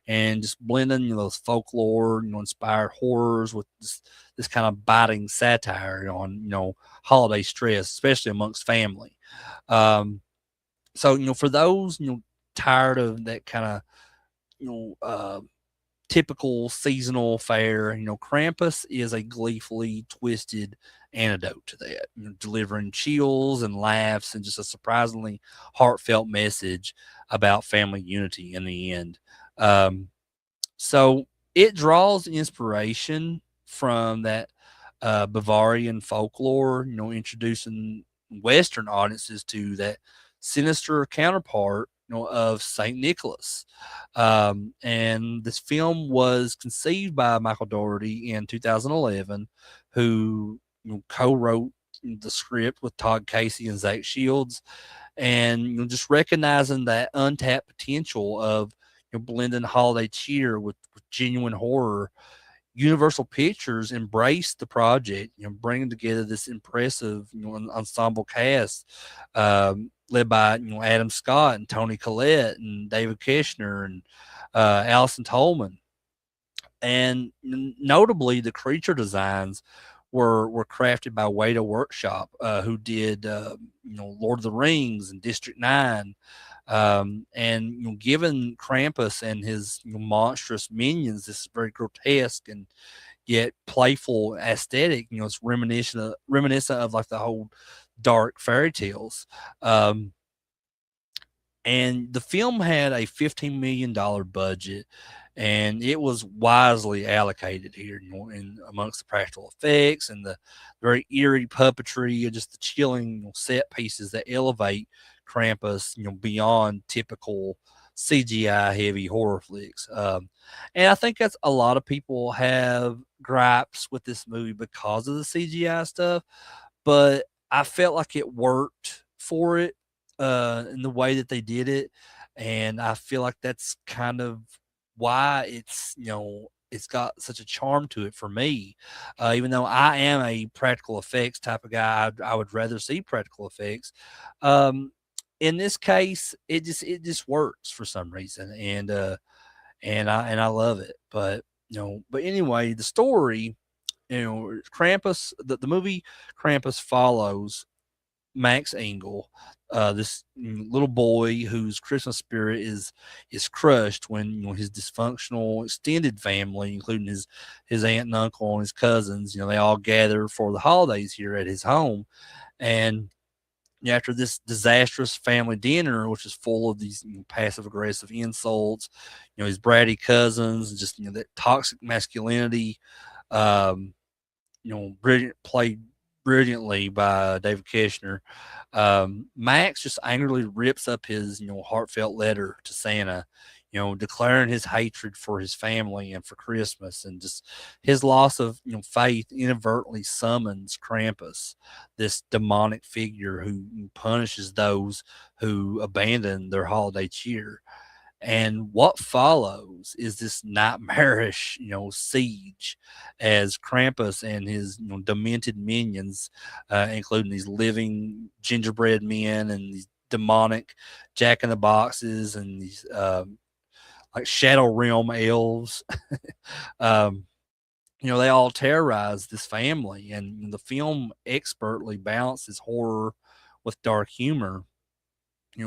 and just blending those folklore, inspired horrors with this kind of biting satire on holiday stress, especially amongst family. Um, so for those tired of that kind of you know uh, typical seasonal fare, Krampus is a gleefully twisted antidote to that, delivering chills and laughs and just a surprisingly heartfelt message about family unity in the end. Um, so it draws inspiration from that Bavarian folklore, introducing Western audiences to that sinister counterpart, of Saint Nicholas. And this film was conceived by Michael Dougherty in 2011, who co-wrote the script with Todd Casey and Zach Shields, and just recognizing that untapped potential of blending holiday cheer with genuine horror. Universal Pictures embraced the project, bringing together this impressive, ensemble cast, led by Adam Scott and Tony Collette and David Keshner and Allison Tolman. And notably, the creature designs were crafted by Weta Workshop, who did Lord of the Rings and District 9. And given Krampus and his monstrous minions this very grotesque and yet playful aesthetic, it's reminiscent of like the whole dark fairy tales. And the film had a $15 million budget, and it was wisely allocated here, in amongst the practical effects and the very eerie puppetry and just the chilling set pieces that elevate Krampus, beyond typical CGI heavy horror flicks. And I think that's a lot of people have gripes with this movie because of the CGI stuff, but I felt like it worked for it in the way that they did it, and I feel like that's kind of why it's got such a charm to it for me. Even though I am a practical effects type of guy, I would rather see practical effects. Um, in this case, it just works for some reason, and I love it. But anyway, the story, Krampus, the movie Krampus follows Max Engel, this little boy whose Christmas spirit is crushed when his dysfunctional extended family, including his aunt and uncle and his cousins, they all gather for the holidays here at his home. And after this disastrous family dinner, which is full of these passive aggressive insults, his bratty cousins, and just that toxic masculinity, um, played brilliantly by David Koechner. Max just angrily rips up his, heartfelt letter to Santa, declaring his hatred for his family and for Christmas, and just his loss of, faith inadvertently summons Krampus, this demonic figure who punishes those who abandon their holiday cheer. And what follows is this nightmarish, siege as Krampus and his, demented minions, including these living gingerbread men and these demonic Jack in the Boxes and these like Shadow Realm elves, um, they all terrorize this family. And the film expertly balances horror with dark humor,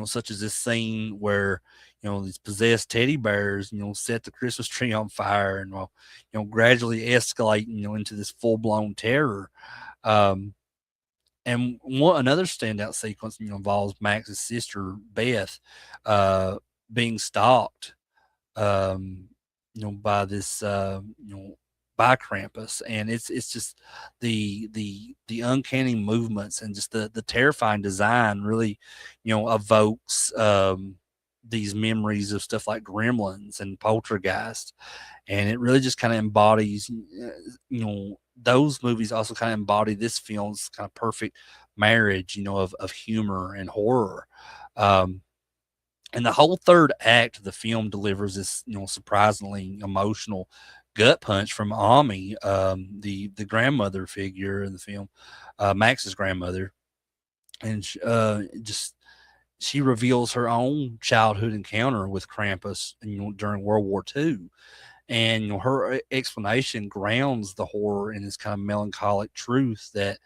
such as this scene where, these possessed teddy bears, set the Christmas tree on fire and will, gradually escalate, into this full blown terror. Um, and another standout sequence, involves Max's sister Beth, uh, being stalked, um, by this, by Krampus, and it's just the uncanny movements and just the terrifying design really, evokes these memories of stuff like Gremlins and Poltergeist, and it really just kind of embodies, those movies also kind of embody this film's kind of perfect marriage, of humor and horror. Um, and the whole third act of the film delivers this, surprisingly emotional gut punch from Ami, the grandmother figure in the film, Max's grandmother, and just she reveals her own childhood encounter with Krampus, during World War II, and her explanation grounds the horror in this kind of melancholic truth that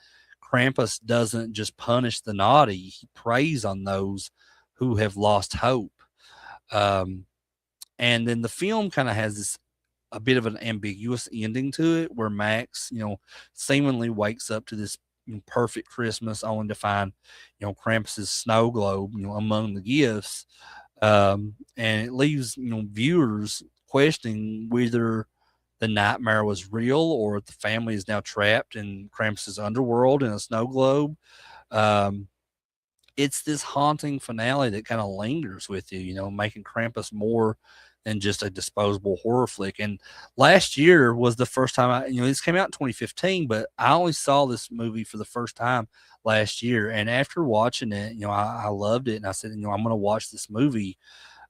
Krampus doesn't just punish the naughty; he preys on those who have lost hope. Um, and then the film kind of has this a bit of an ambiguous ending to it, where Max, seemingly wakes up to this, perfect Christmas, only to find, Krampus's snow globe, among the gifts, and it leaves, viewers questioning whether the nightmare was real or if the family is now trapped in Krampus's underworld in a snow globe. Um, it's this haunting finale that kind of lingers with you, making Krampus more than just a disposable horror flick. And last year was the first time this came out in 2015, but I only saw this movie for the first time last year. And after watching it, I loved it. And I said, I'm going to watch this movie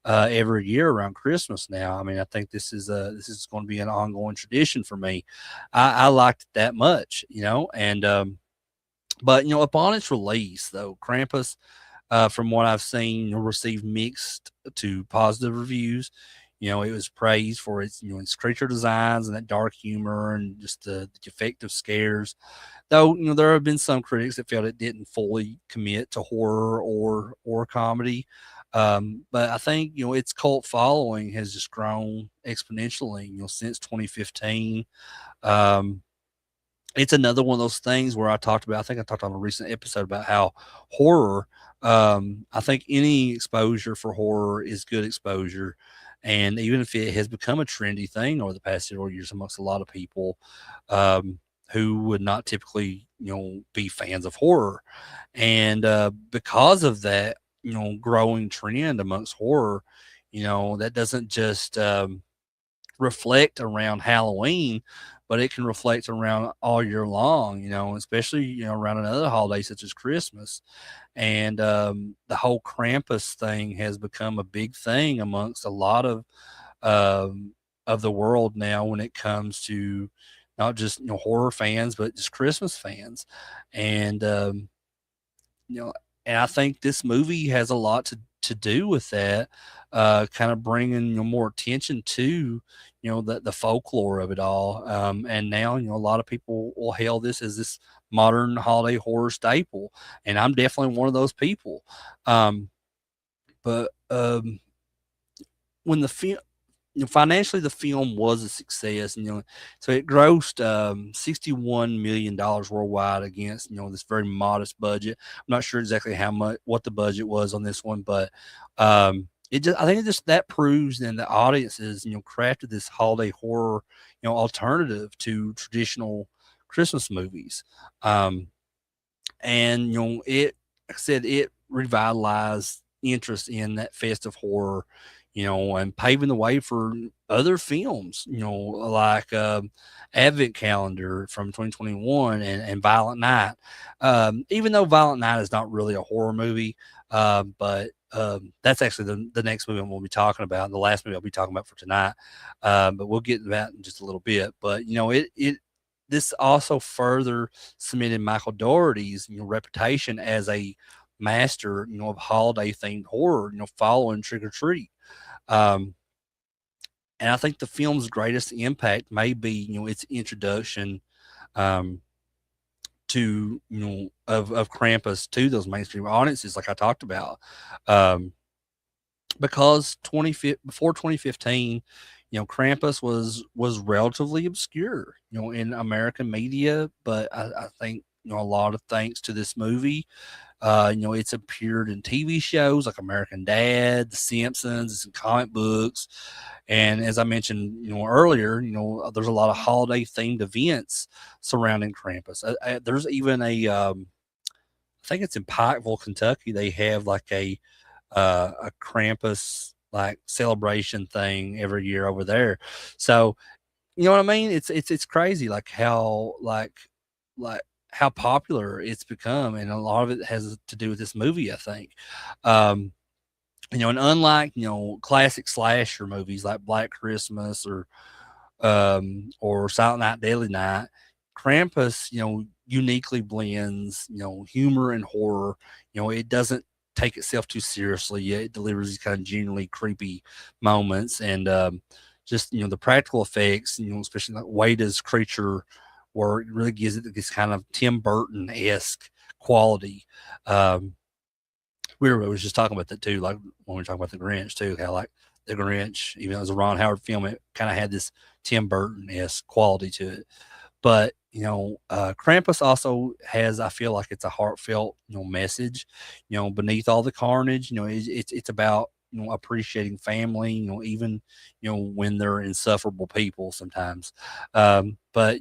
every year around Christmas now. I mean, I think this is going to be an ongoing tradition for me. I liked it that much, and, but upon its release, though, Krampus, from what I've seen, received mixed to positive reviews. It was praised for its creature designs and that dark humor and just the effective scares. Though there have been some critics that felt it didn't fully commit to horror or comedy. But I think its cult following has just grown exponentially. Since 2015. Um, it's another one of those things where I think I talked on a recent episode about how horror, I think any exposure for horror is good exposure. And even if it has become a trendy thing over the past several years amongst a lot of people, who would not typically, be fans of horror. And because of that, growing trend amongst horror. That doesn't just reflect around Halloween, but it can reflect around all year long, especially, around another holiday such as Christmas. And the whole Krampus thing has become a big thing amongst a lot of the world now when it comes to not just horror fans, but just Christmas fans. And you know, and I think this movie has a lot to do with that, kind of bringing more attention to the folklore of it all. And now a lot of people will hail this as this modern holiday horror staple, and I'm definitely one of those people. Um, but when the film financially, the film was a success. So it grossed $61 million worldwide against this very modest budget. I'm not sure exactly what the budget was on this one, but I think just that proves then the audiences crafted this holiday horror alternative to traditional Christmas movies. And like I said, it revitalized interest in that festive horror, and paving the way for other films, like Advent Calendar from 2021 and Violent Night. Even though Violent Night is not really a horror movie, but that's actually the next movie we'll be talking about, the last movie I'll be talking about for tonight. But we'll get to that in just a little bit. But it this also further cemented Michael Dougherty's reputation as a master of holiday themed horror, following Trick or Treat. Um, and I think the film's greatest impact may be its introduction um, to of Krampus to those mainstream audiences, like I talked about. Um, because before 2015, Krampus was relatively obscure, in American media, but I think a lot of thanks to this movie. It's appeared in TV shows like American Dad, The Simpsons, and comic books. And as I mentioned, earlier, there's a lot of holiday themed events surrounding Krampus. There's even I think it's in Pikeville, Kentucky. They have like a Krampus like celebration thing every year over there. So you know what I mean? It's crazy like how popular it's become, and a lot of it has to do with this movie, I think. Um, and unlike classic slasher movies like Black Christmas or Silent Night, Deadly Night, Krampus, uniquely blends, humor and horror. It doesn't take itself too seriously. Yet it delivers these kind of genuinely creepy moments, and just the practical effects, especially like Wade's creature work really gives it this kind of Tim Burton esque quality. Um, we were just talking about that too, like when we were talking about the Grinch too, how like the Grinch, even though it was a Ron Howard film, it kind of had this Tim Burton esque quality to it. But Krampus also has, I feel like it's a heartfelt message. Beneath all the carnage, it's about appreciating family. Even when they're insufferable people sometimes. But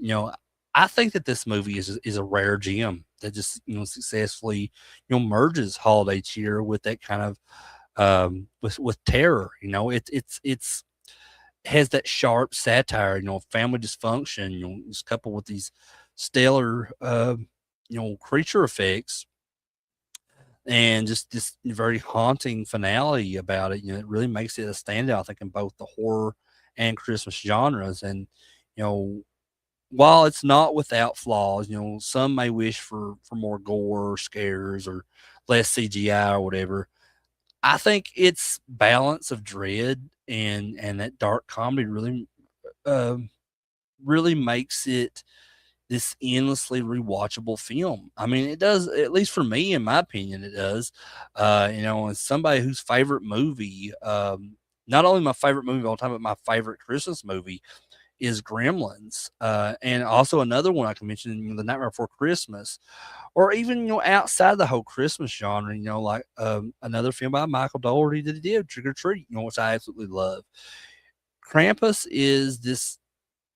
I think that this movie is a rare gem that just successfully merges holiday cheer with that kind of with terror. It's has that sharp satire, family dysfunction, it's coupled with these stellar, creature effects and just this very haunting finale about it. It really makes it a standout, I think, in both the horror and Christmas genres. And, you know, while it's not without flaws, some may wish for more gore or scares or less CGI or whatever. I think its balance of dread and that dark comedy um, really makes it this endlessly rewatchable film. I mean, it does, at least for me, in my opinion, it does. As somebody whose favorite movie, not only my favorite movie of all time, but my favorite Christmas movie is Gremlins. And also another one I can mention, The Nightmare Before Christmas, or even, outside the whole Christmas genre, like another film by Michael Dougherty that he did, Trick or Treat, which I absolutely love. Krampus is this,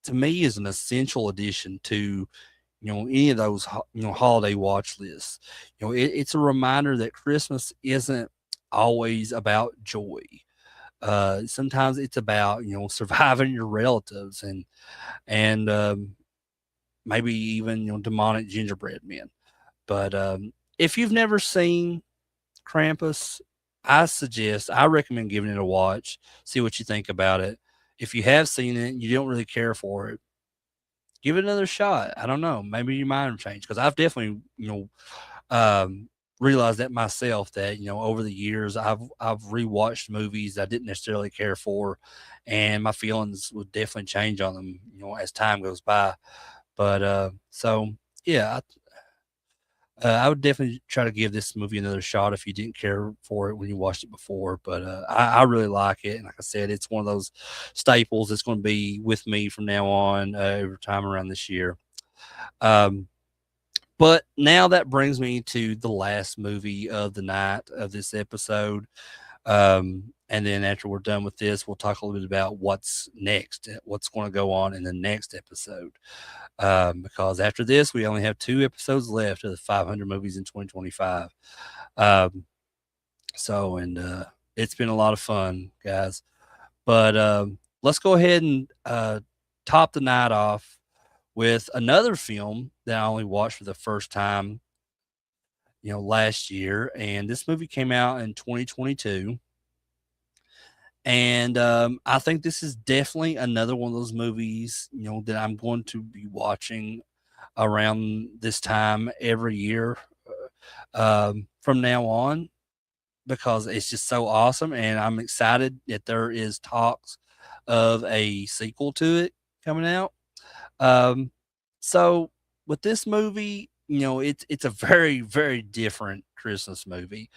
to me, is an essential addition to any of those holiday watch lists. It's a reminder that Christmas isn't always about joy. Sometimes it's about surviving your relatives and maybe even demonic gingerbread men. But if you've never seen Krampus, I recommend giving it a watch. See what you think about it. If you have seen it and you don't really care for it, give it another shot. I don't know. Maybe your mind will change because I've definitely realized that myself that over the years I've rewatched movies I didn't necessarily care for, and my feelings would definitely change on them as time goes by. But so yeah, I would definitely try to give this movie another shot if you didn't care for it when you watched it before. But I really like it, and like I said, it's one of those staples that's going to be with me from now on every time around this year. Um, but now that brings me to the last movie of the night of this episode. And then after we're done with this, we'll talk a little bit about what's next, what's going to go on in the next episode. Because after this, we only have 2 episodes left of the 500 movies in 2025. Um, and it's been a lot of fun, guys. But let's go ahead and top the night off with another film that I only watched for the first time, last year. And this movie came out in 2022. And I think this is definitely another one of those movies, that I'm going to be watching around this time every year from now on because it's just so awesome. And I'm excited that there is talks of a sequel to it coming out. Um, so with this movie, it's a very, very different Christmas movie.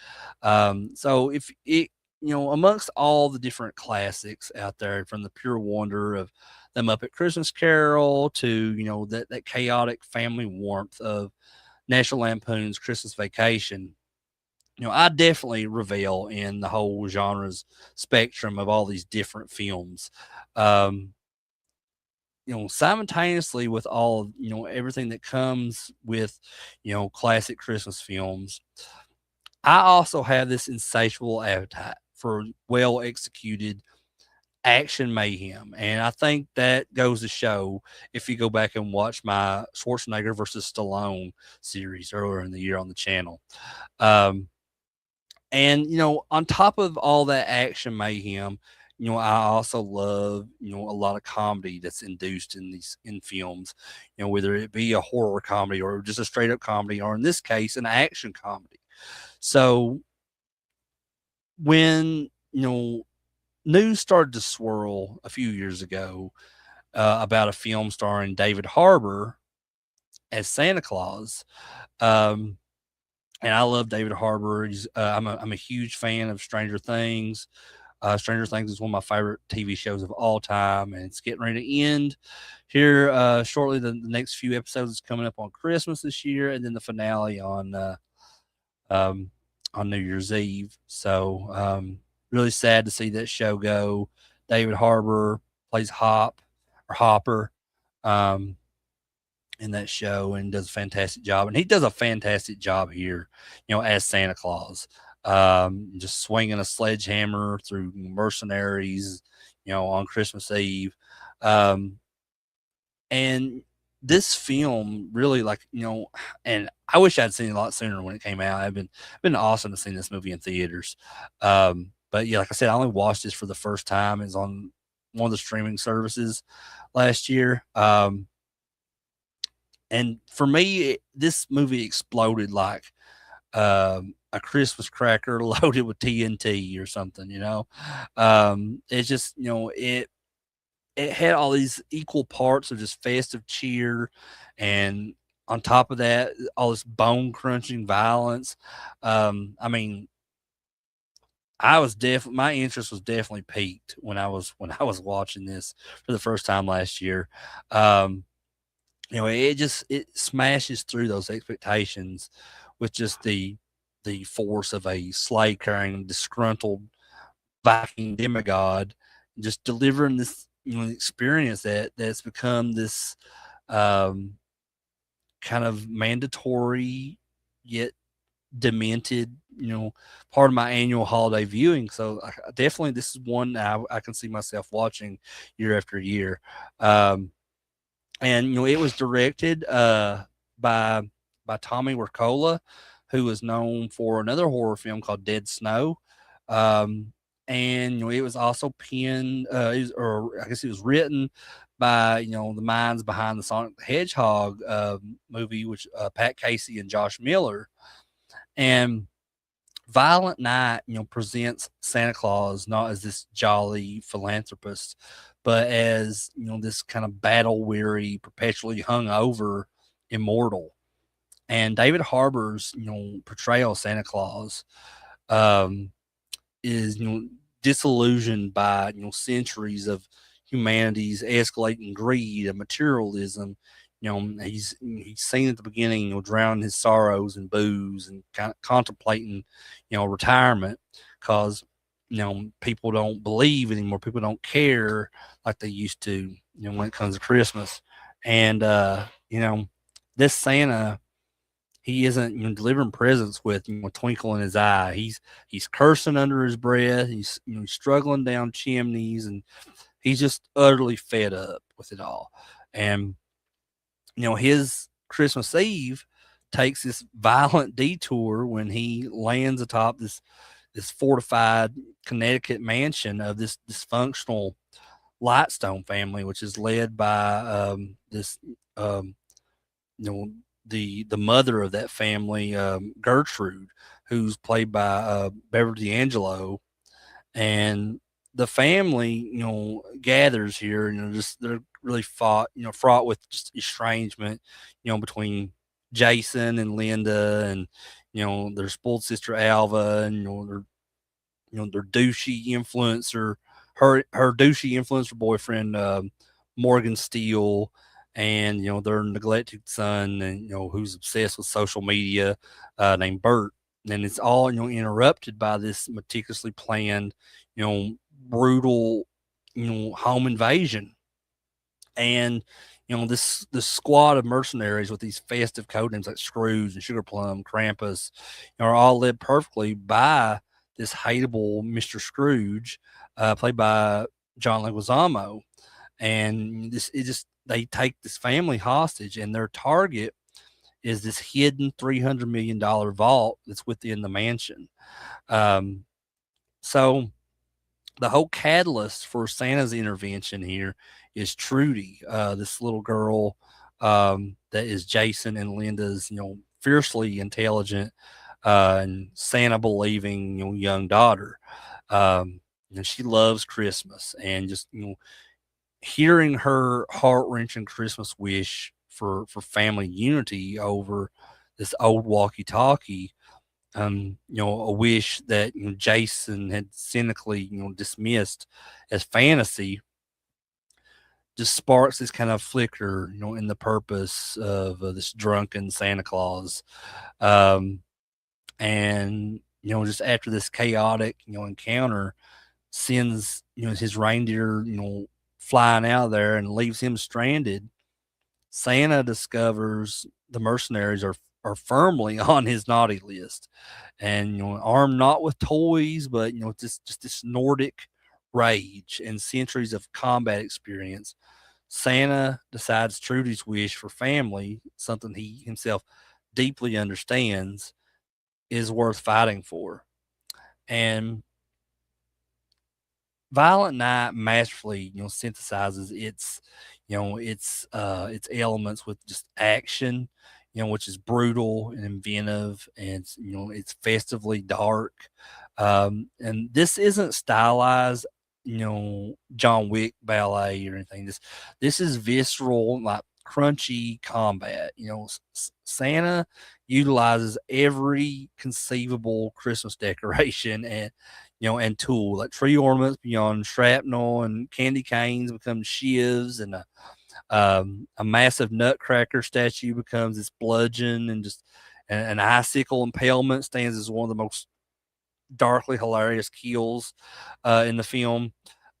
So if it, amongst all the different classics out there, from the pure wonder of the Muppet Christmas Carol to that chaotic family warmth of National Lampoon's Christmas Vacation, I definitely revel in the whole genres spectrum of all these different films. Um, simultaneously with all everything that comes with classic Christmas films, I also have this insatiable appetite for well executed action mayhem, and I think that goes to show if you go back and watch my Schwarzenegger versus Stallone series earlier in the year on the channel. Um, and on top of all that action mayhem, I also love a lot of comedy that's induced in these in films, whether it be a horror comedy or just a straight up comedy, or in this case, an action comedy. So when news started to swirl a few years ago about a film starring David Harbour as Santa Claus. Um, and I love David Harbour. I'm a huge fan of Stranger Things. Stranger Things is one of my favorite TV shows of all time, and it's getting ready to end here shortly. The next few episodes is coming up on Christmas this year, and then the finale um, on New Year's Eve. So really sad to see that show go. David Harbour plays Hopper. Um, in that show and does a fantastic job. And he does a fantastic job here, as Santa Claus, just swinging a sledgehammer through mercenaries, on Christmas Eve. Um, and this film really and I wish I'd seen it a lot sooner when it came out. Been awesome to see this movie in theaters. But yeah, like I said, I only watched this for the first time. It's on one of the streaming services last year. And for me, this movie exploded like a Christmas cracker loaded with TNT or something. It's just it had all these equal parts of just festive cheer, and on top of that, all this bone crunching violence. I mean, I was definitely my interest was definitely peaked when I was watching this for the first time last year. Um, it smashes through those expectations with just the force of a sleigh carrying disgruntled Viking demigod, just delivering this experience that's become this um, kind of mandatory yet demented, part of my annual holiday viewing. So definitely, this is one that I can see myself watching year after year. Um, and it was directed by Tommy Wirkola, who was known for another horror film called Dead Snow. Um, and it was also penned, or I guess it was written by the minds behind the Sonic the Hedgehog movie, which Pat Casey and Josh Miller. And Violent Night, presents Santa Claus not as this jolly philanthropist, but as this kind of battle weary, perpetually hungover immortal. And David Harbour's portrayal of Santa Claus um, is disillusioned by centuries of humanity's escalating greed and materialism. He's seen at the beginning, drowning his sorrows in booze and kind of contemplating, retirement because people don't believe anymore. People don't care like they used to, when it comes to Christmas. And this Santa, he isn't delivering presents with a twinkle in his eye. He's cursing under his breath. He's struggling down chimneys, and he's just utterly fed up with it all. And his Christmas Eve takes this violent detour when he lands atop this fortified Connecticut mansion of this dysfunctional Lightstone family, which is led by this um, you know the mother of that family, Gertrude, who's played by Beverly D'Angelo. And the family, gathers here. Just they're really fraught with just estrangement, between Jason and Linda, and their spoiled sister Alva, and their douchey influencer, her douchey influencer boyfriend, Morgan Steele, and their neglected son, and who's obsessed with social media, named Bert. And it's all interrupted by this meticulously planned, brutal, home invasion. And this squad of mercenaries with these festive code names like Scrooge and Sugar Plum, Krampus, are all led perfectly by this hateable Mr. Scrooge, played by John Leguizamo. And they take this family hostage, and their target is this hidden $300 million vault that's within the mansion. Um, so the whole catalyst for Santa's intervention here is Trudy, this little girl that is Jason and Linda's, fiercely intelligent and Santa believing, young daughter. And she loves Christmas, and just hearing her heart wrenching Christmas wish for family unity over this old walkie talkie, a wish that Jason had cynically dismissed as fantasy, just sparks this kind of flicker in the purpose of this drunken Santa Claus. Um, and just after this chaotic encounter, sends his reindeer flying out there and leaves him stranded. Santa discovers the mercenaries are firmly on his naughty list, and armed not with toys, but just this Nordic rage and centuries of combat experience. Santa decides Trudy's wish for family, something he himself deeply understands, is worth fighting for. And Violent Night masterfully, synthesizes its elements with just action, which is brutal and inventive, and it's festively dark. And this isn't stylized, John Wick ballet or anything. This is visceral, like crunchy combat. Santa utilizes every conceivable Christmas decoration and tool, like tree ornaments beyond shrapnel, and candy canes become shivs, and a massive nutcracker statue becomes this bludgeon, and just an icicle impalement stands as one of the most darkly hilarious kills in the film.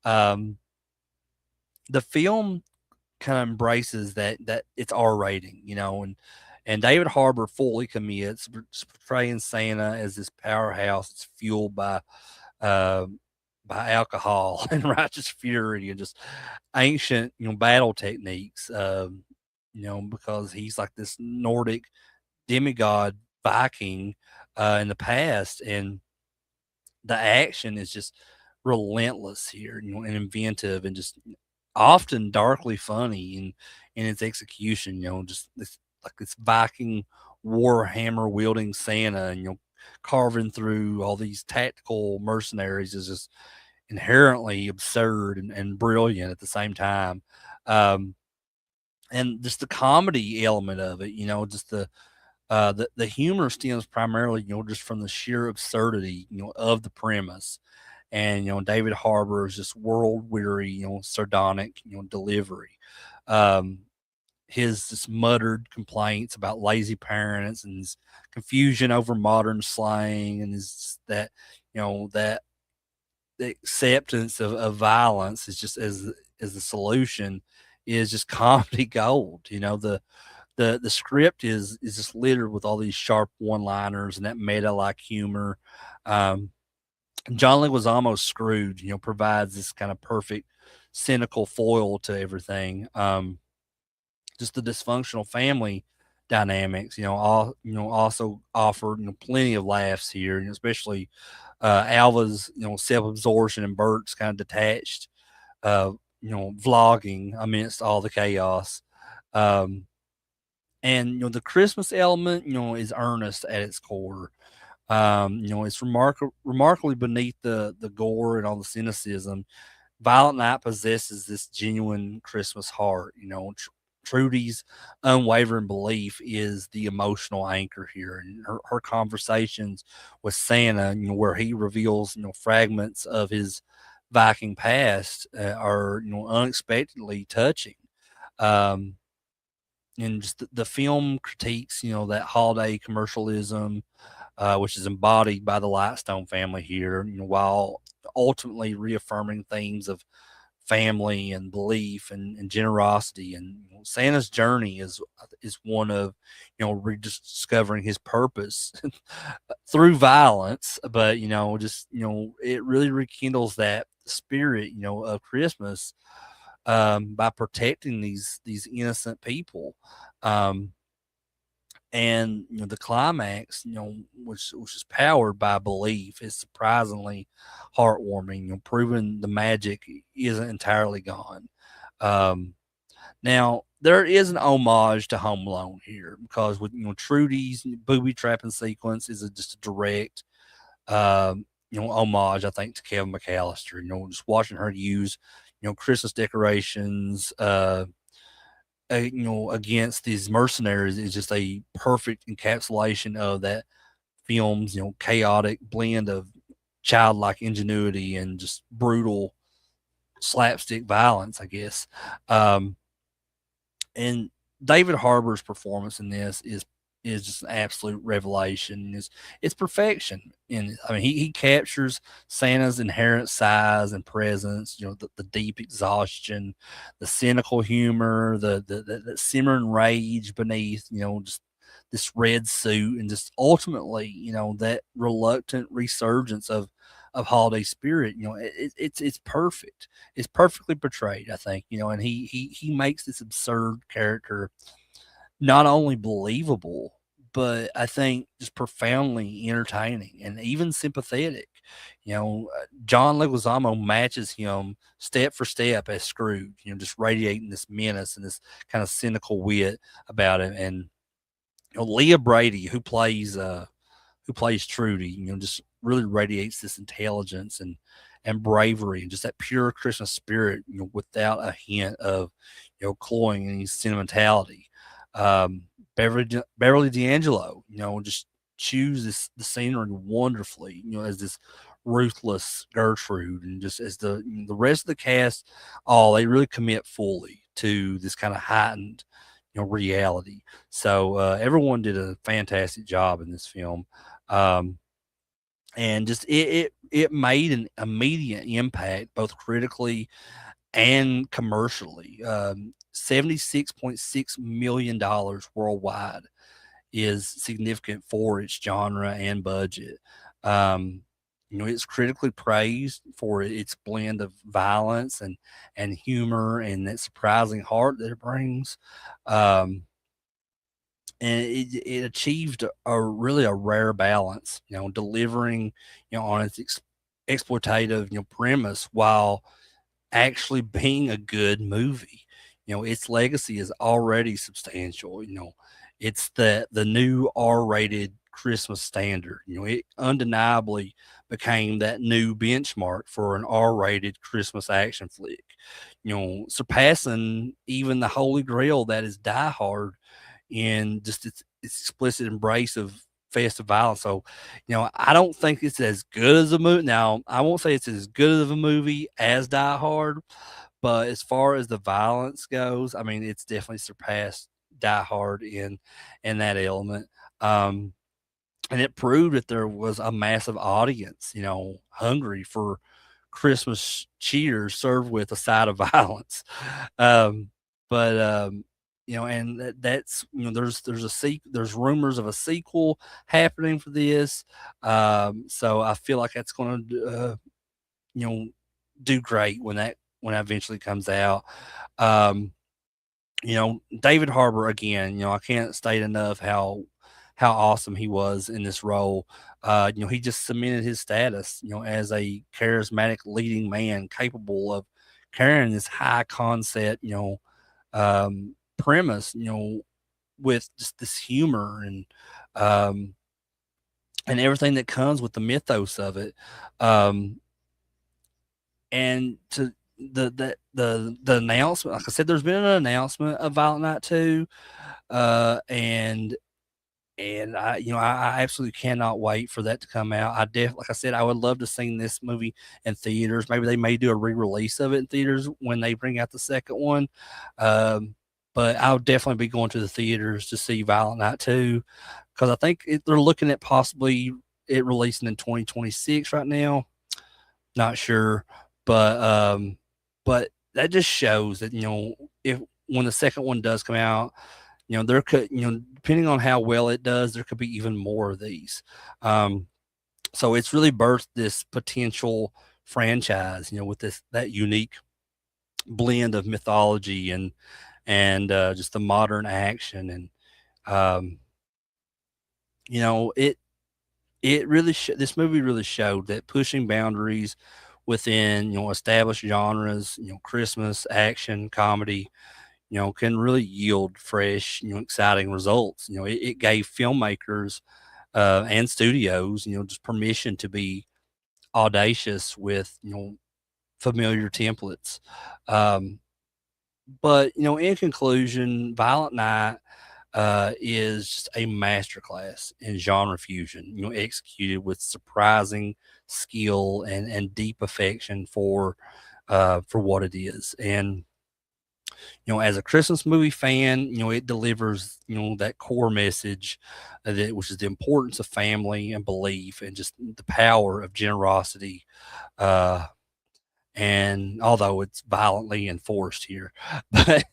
Um, the film kind of embraces that it's R rating, and And David Harbour fully commits, portraying Santa as this powerhouse that's fueled uh, by alcohol and righteous fury and just ancient, battle techniques. Because he's like this Nordic demigod Viking in the past, and the action is just relentless here, and inventive, and just often darkly funny in its execution. Just this like this Viking warhammer wielding Santa, and carving through all these tactical mercenaries is just inherently absurd and brilliant at the same time. Um, and just the comedy element of it, just the humor stems primarily, just from the sheer absurdity, of the premise. And David Harbour's just world weary, sardonic, delivery. Um, his just muttered complaints about lazy parents and his confusion over modern slang, and his that that the acceptance of violence is just as the solution is just comedy gold. The script is just littered with all these sharp one liners and that meta like humor. Um, John Leguizamo's Scrooge, provides this kind of perfect cynical foil to everything. Just the dysfunctional family dynamics, all also offer plenty of laughs here, and especially Alva's self absorption and Bert's kind of detached uh, vlogging amidst all the chaos. Um, and the Christmas element, is earnest at its core. It's remarkably beneath the gore and all the cynicism. Violent Night possesses this genuine Christmas heart. Trudy's unwavering belief is the emotional anchor here, and her conversations with Santa, where he reveals fragments of his Viking past, are unexpectedly touching. Um, and just the film critiques, that holiday commercialism, which is embodied by the Lightstone family here, while ultimately reaffirming themes of family and belief and generosity. And Santa's journey is one of rediscovering his purpose through violence, but just it really rekindles that spirit of Christmas, by protecting these innocent people. Um, and the climax, which is powered by belief, is surprisingly heartwarming. Proving the magic isn't entirely gone. Um, Now there is an homage to Home Alone here, because with Trudy's booby trapping sequence is just a direct homage, I think, to Kevin McAllister. Just watching her use Christmas decorations, against these mercenaries is just a perfect encapsulation of that film's, chaotic blend of childlike ingenuity and just brutal slapstick violence, I guess. Um, and David Harbour's performance in this is just an absolute revelation. It's perfection. And I mean, he captures Santa's inherent size and presence. The deep exhaustion, the cynical humor, the simmering rage beneath. Just this red suit, and just ultimately, that reluctant resurgence of holiday spirit. It's perfect. It's perfectly portrayed, I think. And he makes this absurd character not only believable, but I think just profoundly entertaining and even sympathetic. John Leguizamo matches him step for step as Scrooge, just radiating this menace and this kind of cynical wit about him. And Leah Brady, who plays Trudy, just really radiates this intelligence and bravery and just that pure Christmas spirit, without a hint of, cloying any sentimentality. Um, Beverly D'Angelo, just chooses the scenery wonderfully, as this ruthless Gertrude, and just as the rest of the cast, all they really commit fully to this kind of heightened, reality. So everyone did a fantastic job in this film. Um, and just it made an immediate impact both critically and commercially. $76.6 million worldwide. is significant for its genre and budget. Um, it's critically praised for its blend of violence and humor and that surprising heart that it brings. Um, and it achieved a really a rare balance, delivering, on its exploitative, premise while actually being a good movie. Its legacy is already substantial. It's the new R-rated Christmas standard. It undeniably became that new benchmark for an R-rated Christmas action flick. Surpassing even the Holy Grail that is Die Hard in just its explicit embrace of festive violence. So, I don't think it's as good as a movie. Now, I won't say it's as good of a movie as Die Hard, but as far as the violence goes, I mean, it's definitely surpassed Die Hard in that element. Um, and it proved that there was a massive audience, hungry for Christmas cheer served with a side of violence. Um, but and that's there's there's rumors of a sequel happening for this. So I feel like that's going to you know do great when that eventually comes out. Um, David Harbour again, I can't state enough how awesome he was in this role. He just cemented his status, as a charismatic leading man capable of carrying this high concept, premise, with just this humor um, and everything that comes with the mythos of it. Um, and to the announcement, like I said, there's been an announcement of Violent Night 2, and I absolutely cannot wait for that to come out. Like I said, I would love to see this movie in theaters. Maybe they may do a re-release of it in theaters when they bring out the second one. Um, but I'll definitely be going to the theaters to see Violent Night 2 because I think they're looking at possibly it releasing in 2026 right now. Not sure, but but that just shows that if when the second one does come out, there could, depending on how well it does, there could be even more of these. Um, so it's really birthed this potential franchise, with that unique blend of mythology and just the modern action and um, it this movie really showed that pushing boundaries within established genres, Christmas action comedy, can really yield fresh, exciting results. It gave filmmakers and studios, just permission to be audacious with, familiar templates. Um, but in conclusion, Violent Night is just a masterclass in genre fusion, executed with surprising skill and deep affection for what it is. And as a Christmas movie fan, it delivers, that core message which is the importance of family and belief and just the power of generosity. Uh, and although it's violently enforced here, but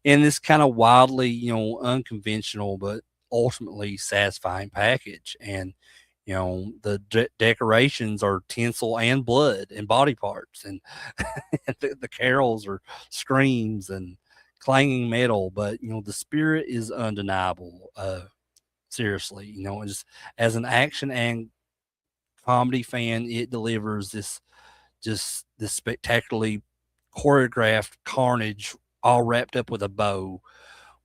in this kind of wildly, unconventional, but ultimately satisfying package. And, the decorations are tinsel and blood and body parts, and the carols are screams and clanging metal, but the spirit is undeniable. Seriously, just as an action and comedy fan, it delivers this spectacularly choreographed carnage all wrapped up with a bow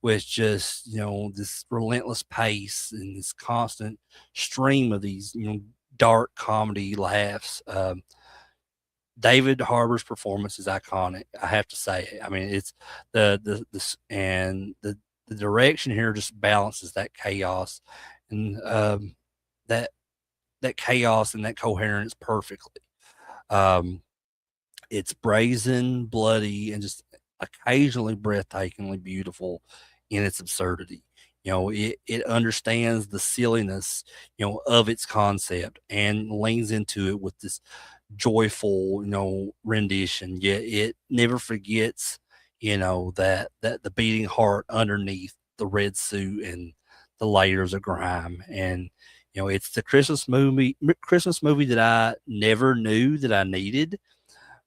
with just this relentless pace and this constant stream of these dark comedy laughs. David Harbour's performance is iconic. I have to say. I mean, it's the direction here just balances that chaos and that that chaos and that coherence perfectly. Um, it's brazen, bloody, and just occasionally breathtakingly beautiful in its absurdity. It understands the silliness, of its concept and leans into it with this joyful, rendition. Yet it never forgets, that the beating heart underneath the red suit and the layers of grime. And it's the Christmas movie that I never knew that I needed.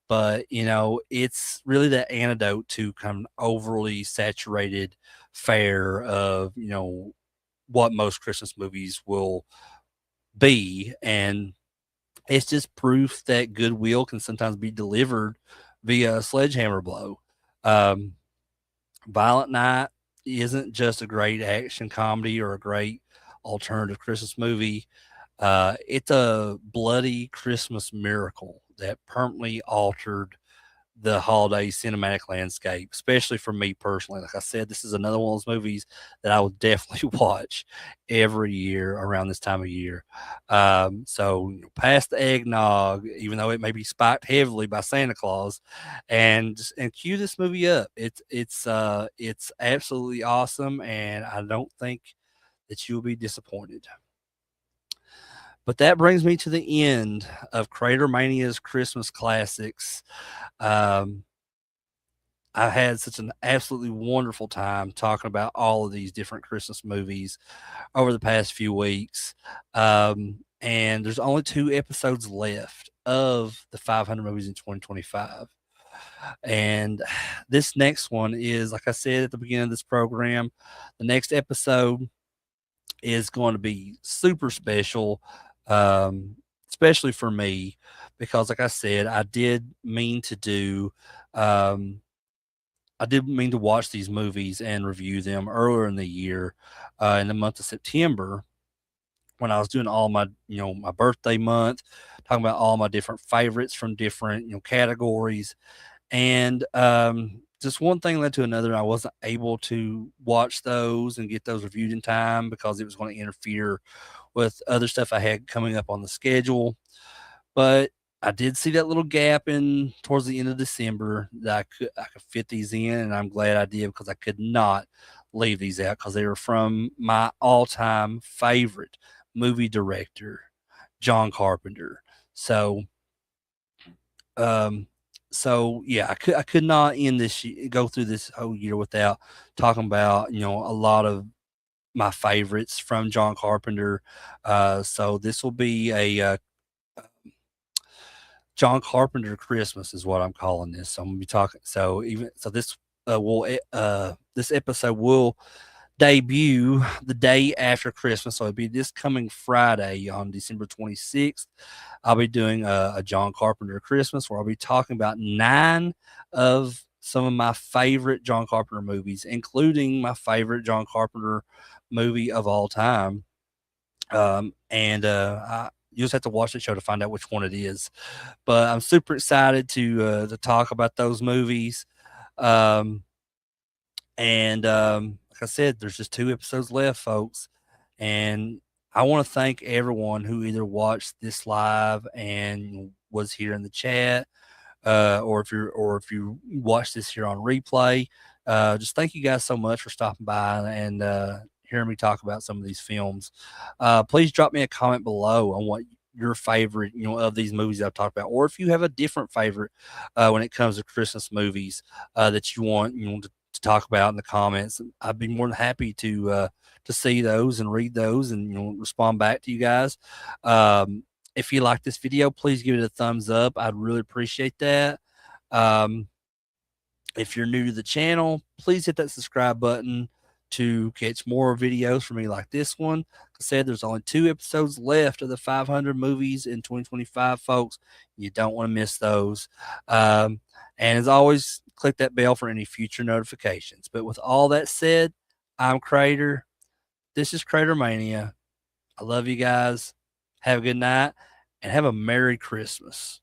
But it's really the antidote to kind of overly saturated fare of what most Christmas movies will be. And it's just proof that goodwill can sometimes be delivered via a sledgehammer blow. Um, Violent Night isn't just a great action comedy or a great alternative Christmas movie. It's a bloody Christmas miracle that permanently altered the holiday cinematic landscape, especially for me personally. Like I said, this is another one of those movies that I will definitely watch every year around this time of year. So past the eggnog, even though it may be spiked heavily by Santa Claus, and cue this movie up. It's absolutely awesome, and I don't think that you'll be disappointed. But that brings me to the end of CraterMania's Christmas classics. Um, I had such an absolutely wonderful time talking about all of these different Christmas movies over the past few weeks. And there's only 2 episodes left of the 500 movies in 2025. And this next one is, like I said at the beginning of this program, the next episode is going to be super special, um, especially for me, because, like I said, Um, I did mean to watch these movies and review them earlier in the year, in the month of September, when I was doing all my, my birthday month, talking about all my different favorites from different, categories. And just one thing led to another. I wasn't able to watch those and get those reviewed in time because it was going to interfere with other stuff I had coming up on the schedule. But I did see that little gap in towards the end of December that I could fit these in, and I'm glad I did because I could not leave these out because they were from my all-time favorite movie director, John Carpenter. So, um, yeah, I could not end go through this whole year without talking about a lot of my favorites from John Carpenter. So this will be a John Carpenter Christmas is what I'm calling this. So I'm gonna be talking. This episode will debut the day after Christmas. So it'll be this coming Friday on December 26th. I'll be doing a John Carpenter Christmas where I'll be talking about 9 of some of my favorite John Carpenter movies, including my favorite John Carpenter movie of all time. You just have to watch the show to find out which one it is. But I'm super excited to talk about those movies. Um, like I said, there's just 2 episodes left, folks. And I want to thank everyone who either watched this live and was here in the chat, or if you watch this here on replay. Just thank you guys so much for stopping by and hearing me talk about some of these films. Please drop me a comment below on what your favorite, of these movies I've talked about, or if you have a different favorite when it comes to Christmas movies that you want, to talk about in the comments. I'd be more than happy to see those and read those and respond back to you guys. If you like this video, please give it a thumbs up. I'd really appreciate that. Um, if you're new to the channel, please hit that subscribe button to catch more videos from me like this one. Like I said, there's only 2 episodes left of the 500 movies in 2025, folks. You don't want to miss those. And as always, click that bell for any future notifications. But with all that said, I'm Crater. This is CraterMania. I love you guys. Have a good night and have a Merry Christmas.